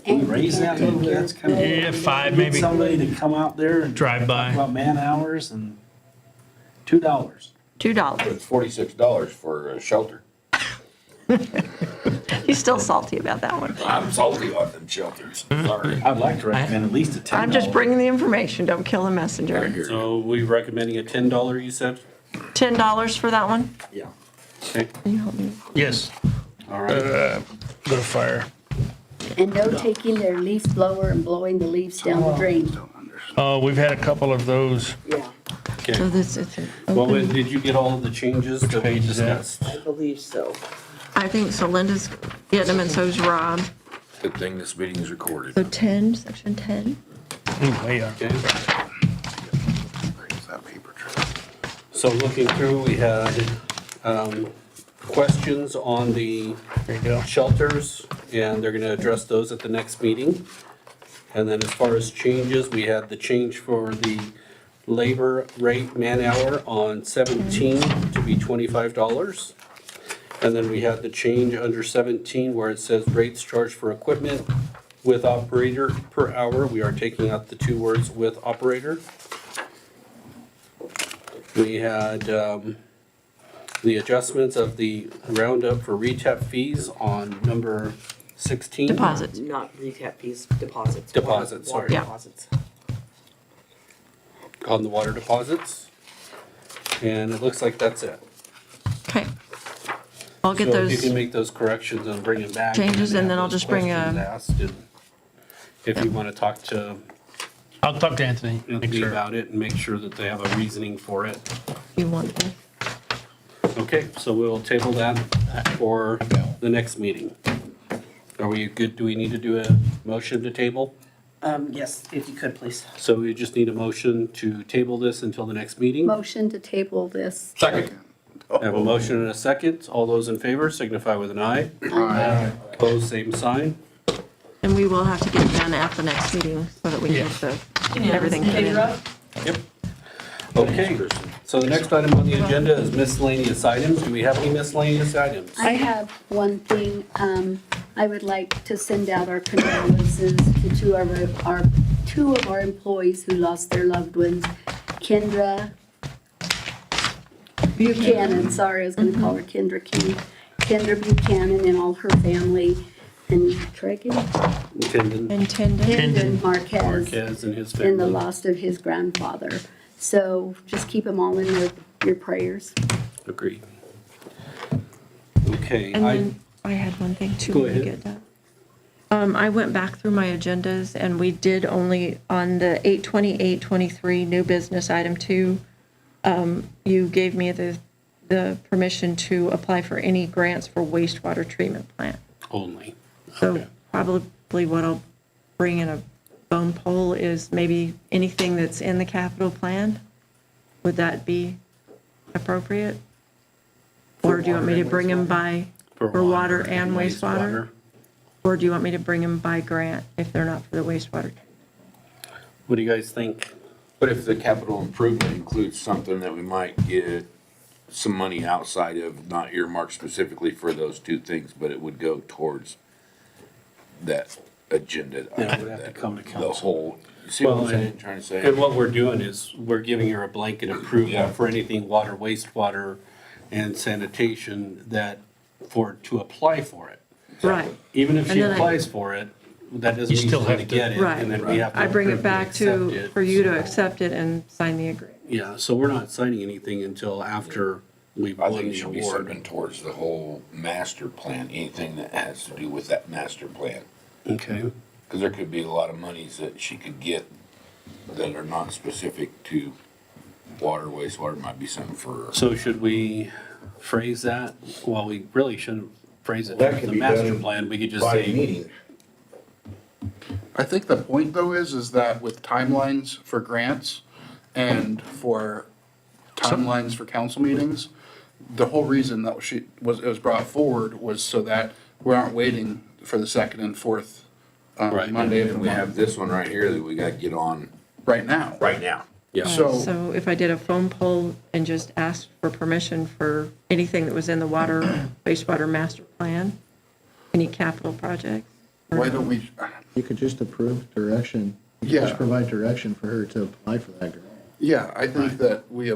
Speaker 17: Can we raise that a little bit? That's kind of.
Speaker 12: Yeah, 5
Speaker 17: Get
Speaker 12: maybe.
Speaker 17: Somebody to come out there and
Speaker 12: Drive
Speaker 17: talk
Speaker 12: by.
Speaker 17: about man hours and $2.
Speaker 6: $2.
Speaker 9: It's $46 for a shelter.
Speaker 6: He's still salty about that one.
Speaker 9: I'm salty on them shelters. Sorry.
Speaker 17: I'd like to recommend at least a $10.
Speaker 6: I'm just bringing the information, don't kill the messenger.
Speaker 1: So we recommending a $10, you said?
Speaker 6: $10 for that one?
Speaker 17: Yeah.
Speaker 1: Okay,
Speaker 6: Can you help me?
Speaker 12: Yes,
Speaker 1: all right.
Speaker 12: go to fire.
Speaker 8: And no taking their leaf blower and blowing the leaves down the drain.
Speaker 12: We've had a couple of those.
Speaker 8: Yeah.
Speaker 1: Okay.
Speaker 6: So this is an
Speaker 1: Well,
Speaker 6: open,
Speaker 1: did you get all of the changes that we
Speaker 12: page is that?
Speaker 1: discussed?
Speaker 4: I believe so.
Speaker 6: I think so Linda's getting them and so's Rob.
Speaker 9: Good thing this meeting is recorded.
Speaker 6: So 10, section 10.
Speaker 12: Way up.
Speaker 1: Okay.
Speaker 5: Is that paper trail?
Speaker 1: So looking through, we had questions on the
Speaker 12: There you go.
Speaker 1: shelters, and they're gonna address those at the next meeting. And then as far as changes, we had the change for the labor rate man-hour on 17 to be $25. And then we had the change under 17 where it says rates charged for equipment with operator per hour. We are taking out the two words with operator. We had the adjustments of the roundup for retap fees on number 16.
Speaker 6: Deposits.
Speaker 4: Not recap fees, deposits.
Speaker 1: Deposits,
Speaker 4: Water
Speaker 1: sorry.
Speaker 6: Yeah.
Speaker 4: deposits.
Speaker 1: On the water deposits. And it looks like that's it.
Speaker 6: Okay. I'll get
Speaker 1: So if you
Speaker 6: those,
Speaker 1: can make those corrections and bring them back.
Speaker 6: Changes, and then
Speaker 1: have
Speaker 6: I'll
Speaker 1: those
Speaker 6: just bring
Speaker 1: questions
Speaker 6: a-
Speaker 1: asked, and if you want to talk to
Speaker 12: I'll talk to Anthony, make
Speaker 1: Anthony
Speaker 12: sure.
Speaker 1: about it and make sure that they have a reasoning for it.
Speaker 6: you want to.
Speaker 1: Okay, so we'll table that for the next meeting. Are we good? Do we need to do a motion to table?
Speaker 4: Yes, if you could, please.
Speaker 1: So we just need a motion to table this until the next meeting?
Speaker 8: Motion to table this.
Speaker 9: Second.
Speaker 1: I have a motion and a second. All those in favor signify with an aye. Opposed, same sign.
Speaker 6: And we will have to get it done at the next meeting so that we can get the, everything put in.
Speaker 1: Yep. Okay, so the next item on the agenda is miscellaneous items. Do we have any miscellaneous items?
Speaker 8: I have one thing, I would like to send out our condolences to two of our employees who lost their loved ones. Kendra Buchanan, sorry, I was gonna call her Kendra King. Kendra Buchanan and all her family, and Tregan,
Speaker 1: Tendon,
Speaker 6: Intended.
Speaker 8: Tendon Marquez,
Speaker 1: Marquez and his
Speaker 8: in the
Speaker 1: family.
Speaker 8: loss of his grandfather. So just keep them all in your prayers.
Speaker 1: Agreed. Okay,
Speaker 6: And then I had one thing too.
Speaker 1: Go
Speaker 6: when we
Speaker 1: ahead.
Speaker 6: get done. I went back through my agendas and we did only, on the 8/28/23 new business item 2, you gave me the permission to apply for any grants for wastewater treatment plant.
Speaker 1: only.
Speaker 6: So probably what I'll bring in a bone poll is maybe anything that's in the capital plan. Would that be appropriate? Or do you want me to bring them by, for water and wastewater? Or do you want me to bring them by grant if they're not for the wastewater?
Speaker 1: What do you guys think?
Speaker 9: But if the capital improvement includes something that we might get some money outside of, not earmarked specifically for those two things, but it would go towards that agenda.
Speaker 1: Yeah, it would have to come to
Speaker 9: The
Speaker 1: council.
Speaker 9: whole, you see what I'm
Speaker 1: Well,
Speaker 9: saying, trying to say?
Speaker 1: And what we're doing is, we're giving her a blanket approval
Speaker 9: Yeah.
Speaker 1: for anything water, wastewater, and sanitation that, to apply for it.
Speaker 6: Right.
Speaker 1: Even if
Speaker 6: And
Speaker 1: she
Speaker 6: then I-
Speaker 1: applies for it, that doesn't
Speaker 12: You
Speaker 1: mean she's
Speaker 12: still
Speaker 1: gonna
Speaker 12: have to-
Speaker 1: get it, and then we have to
Speaker 6: I bring it
Speaker 1: approve
Speaker 6: back
Speaker 1: and
Speaker 6: to,
Speaker 1: accept it.
Speaker 6: for you to accept it and sign the agreement.
Speaker 1: Yeah, so we're not signing anything until after we've
Speaker 9: I
Speaker 1: won
Speaker 9: think it
Speaker 1: the
Speaker 9: should be
Speaker 1: award.
Speaker 9: something towards the whole master plan, anything that has to do with that master plan.
Speaker 1: Okay,
Speaker 9: Because there could be a lot of monies that she could get that are not specific to water, wastewater, might be something for.
Speaker 1: so should we phrase that? Well, we really shouldn't phrase it
Speaker 7: That
Speaker 1: as
Speaker 7: could
Speaker 1: the
Speaker 7: be
Speaker 1: master
Speaker 7: done
Speaker 1: plan, we could just
Speaker 7: by
Speaker 1: say.
Speaker 7: meeting.
Speaker 5: I think the point though is that with timelines for grants and for timelines for council meetings, the whole reason that it was brought forward was so that we aren't waiting for the second and fourth
Speaker 1: Right.
Speaker 5: Monday of the
Speaker 9: And we have
Speaker 5: month
Speaker 9: this one right here that we gotta get on
Speaker 5: right now.
Speaker 9: right now.
Speaker 1: Yeah.
Speaker 5: So-
Speaker 6: So if I did a phone poll and just asked for permission for anything that was in the water, wastewater master plan, any capital projects?
Speaker 5: Why don't we,
Speaker 14: You could just approve direction. You could
Speaker 5: Yeah.
Speaker 14: just provide direction for her to apply for that grant.
Speaker 5: yeah, I think that we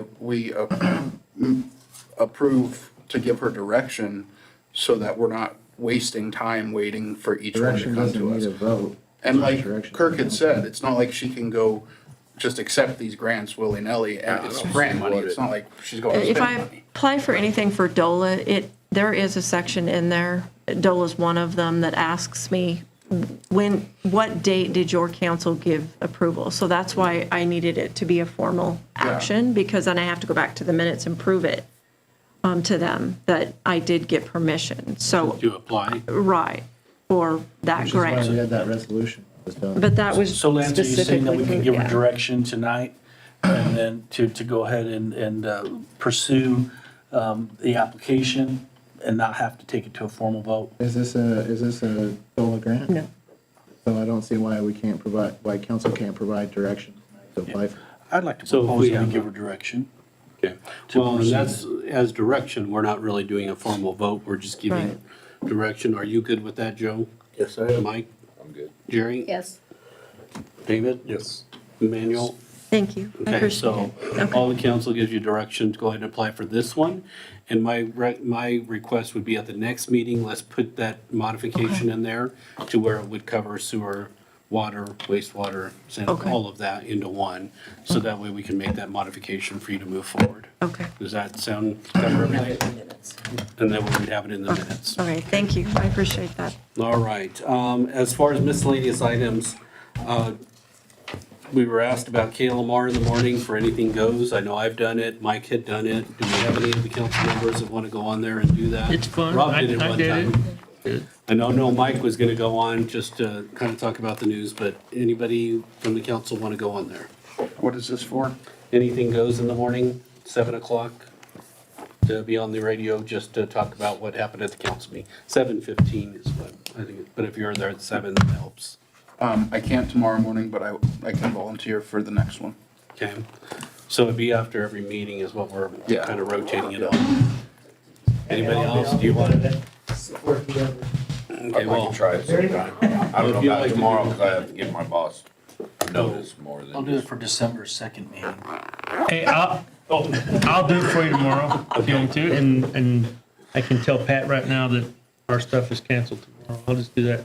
Speaker 5: approve to give her direction so that we're not wasting time waiting for each one to
Speaker 14: Direction
Speaker 5: come
Speaker 14: doesn't
Speaker 5: to
Speaker 14: need
Speaker 5: us.
Speaker 14: a vote.
Speaker 5: And like
Speaker 14: Direction.
Speaker 5: Kirk had said, it's not like she can go just accept these grants willy-nilly, and it's grant money, it's not like she's going to
Speaker 6: If I
Speaker 5: spend money.
Speaker 6: apply for anything for DOLA, there is a section in there, DOLA's one of them, that asks me, what date did your council give approval? So that's why I needed it to be a formal action, because then I have to go back to the minutes and prove it to them that I did get permission. So,
Speaker 17: To apply.
Speaker 6: right, for that
Speaker 14: Which is why
Speaker 6: grant.
Speaker 14: we had that resolution that was done.
Speaker 6: But that was
Speaker 17: So Lance, are you saying that we can give her
Speaker 6: yeah.
Speaker 17: direction tonight and then to go ahead and pursue the application and not have to take it to a formal vote?
Speaker 14: Is this a DOLA grant?
Speaker 6: No.
Speaker 14: So I don't see why council can't provide direction to apply for.
Speaker 17: I'd like to
Speaker 1: So if
Speaker 17: propose
Speaker 1: we
Speaker 17: that we
Speaker 1: have-
Speaker 17: give her direction.
Speaker 1: Okay.
Speaker 17: To
Speaker 1: Well, and
Speaker 17: proceed.
Speaker 1: that's, as direction, we're not really doing a formal vote, we're just giving direction. Are you good with that, Joe?
Speaker 17: Yes, I am.
Speaker 1: Mike?
Speaker 9: I'm good.
Speaker 1: Jerry?
Speaker 8: Yes.
Speaker 1: David?
Speaker 17: Yes.
Speaker 1: Emmanuel?
Speaker 6: Thank you. I
Speaker 1: Okay,
Speaker 6: appreciate
Speaker 1: so
Speaker 6: it. Okay.
Speaker 1: all the council gives you direction to go ahead and apply for this one. And my request would be at the next meeting, let's put that modification in there to where it would cover sewer, water, wastewater, sand,
Speaker 6: Okay.
Speaker 1: all of that into one. So that way we can make that modification for you to move forward.
Speaker 6: Okay.
Speaker 1: Does that sound, cover everything? And then we would have it in the minutes.
Speaker 6: Okay, thank you. I appreciate that.
Speaker 1: All right, as far as miscellaneous items, we were asked about KLMR in the morning for anything goes. I know I've done it, Mike had done it. Do we have any of the council members that want to go on there and do that?
Speaker 12: It's fun.
Speaker 1: Rob
Speaker 12: I
Speaker 1: did it one
Speaker 12: did it.
Speaker 1: time. I know Mike was gonna go on just to kind of talk about the news, but anybody from the council want to go on there?
Speaker 5: What is this for?
Speaker 1: Anything goes in the morning, 7 o'clock, to be on the radio just to talk about what happened at the council meeting. 7:15 is what I think, but if you're there at 7, that helps.
Speaker 5: I can't tomorrow morning, but I can volunteer for the next one.
Speaker 1: Okay, so it'd be after every meeting is what we're
Speaker 5: Yeah.
Speaker 1: kind of rotating it on. Anybody else, do you want?
Speaker 15: Support the other.
Speaker 1: Okay,
Speaker 9: I
Speaker 1: well,
Speaker 9: can try it sometime. I don't know
Speaker 1: If you
Speaker 9: about
Speaker 1: like to
Speaker 9: tomorrow
Speaker 1: do-
Speaker 9: because I have to give my boss notice more than.
Speaker 17: I'll do it for December 2nd meeting.
Speaker 12: Hey, I'll do it for you tomorrow if you want to, and I can tell Pat right now that our stuff is canceled tomorrow. I'll just do that.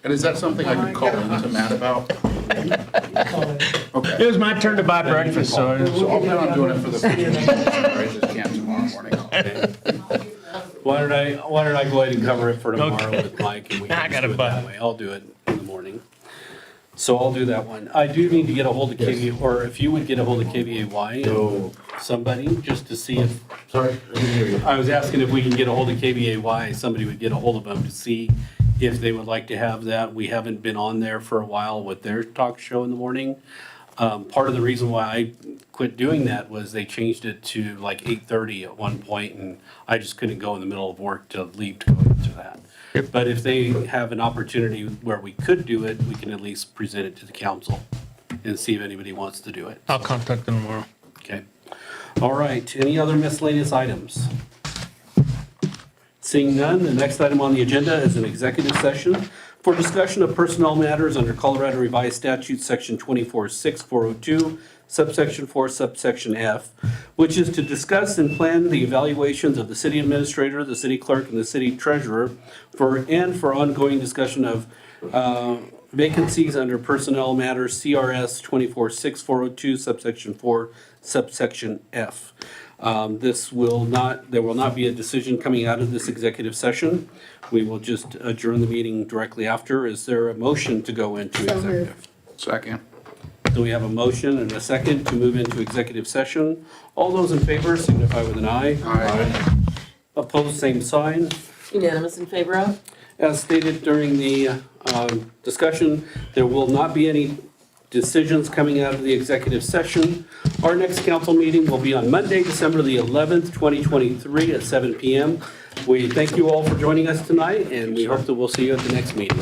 Speaker 5: And is that something I can call into Matt about?
Speaker 12: It
Speaker 5: Okay.
Speaker 12: was my turn to buy breakfast, so
Speaker 5: So I'll plan on doing it for the future meeting, I just can't tomorrow morning.
Speaker 1: why don't I go ahead and cover it for tomorrow
Speaker 12: Okay.
Speaker 1: with Mike and we
Speaker 12: I
Speaker 1: can just
Speaker 12: gotta
Speaker 1: do it
Speaker 12: buy.
Speaker 1: that way. I'll do it in the morning. So I'll do that one. I do need to get a hold of KVA, or if you would get a hold of KVAY, somebody, just to see if,
Speaker 7: Sorry, I didn't hear you.
Speaker 1: I was asking if we can get a hold of KVAY, somebody would get a hold of them to see if they would like to have that. We haven't been on there for a while with their talk show in the morning. Part of the reason why I quit doing that was they changed it to like 8:30 at one point, and I just couldn't go in the middle of work to leave to go to that. But if they have an opportunity where we could do it, we can at least present it to the council and see if anybody wants to do it.
Speaker 12: I'll contact them tomorrow.
Speaker 1: Okay. All right, any other miscellaneous items? Seeing none, the next item on the agenda is an executive session for discussion of personnel matters under Colorado Revised Statute, Section 246402, subsection 4, subsection F, which is to discuss and plan the evaluations of the city administrator, the city clerk, and the city treasurer for ongoing discussion of vacancies under personnel matters, CRS 246402, subsection 4, subsection F. There will not be a decision coming out of this executive session. We will just adjourn the meeting directly after. Is there a motion to go into
Speaker 8: So moved.
Speaker 1: executive?
Speaker 5: Second.
Speaker 1: So we have a motion and a second to move into executive session. All those in favor signify with an aye.
Speaker 5: Aye.
Speaker 1: Opposed, same sign.
Speaker 4: Unanimous in favor of?
Speaker 1: As stated during the discussion, there will not be any decisions coming out of the executive session. Our next council meeting will be on Monday, December the 11th, 2023 at 7 p.m. We thank you all for joining us tonight, and we hope that we'll see you at the next meeting.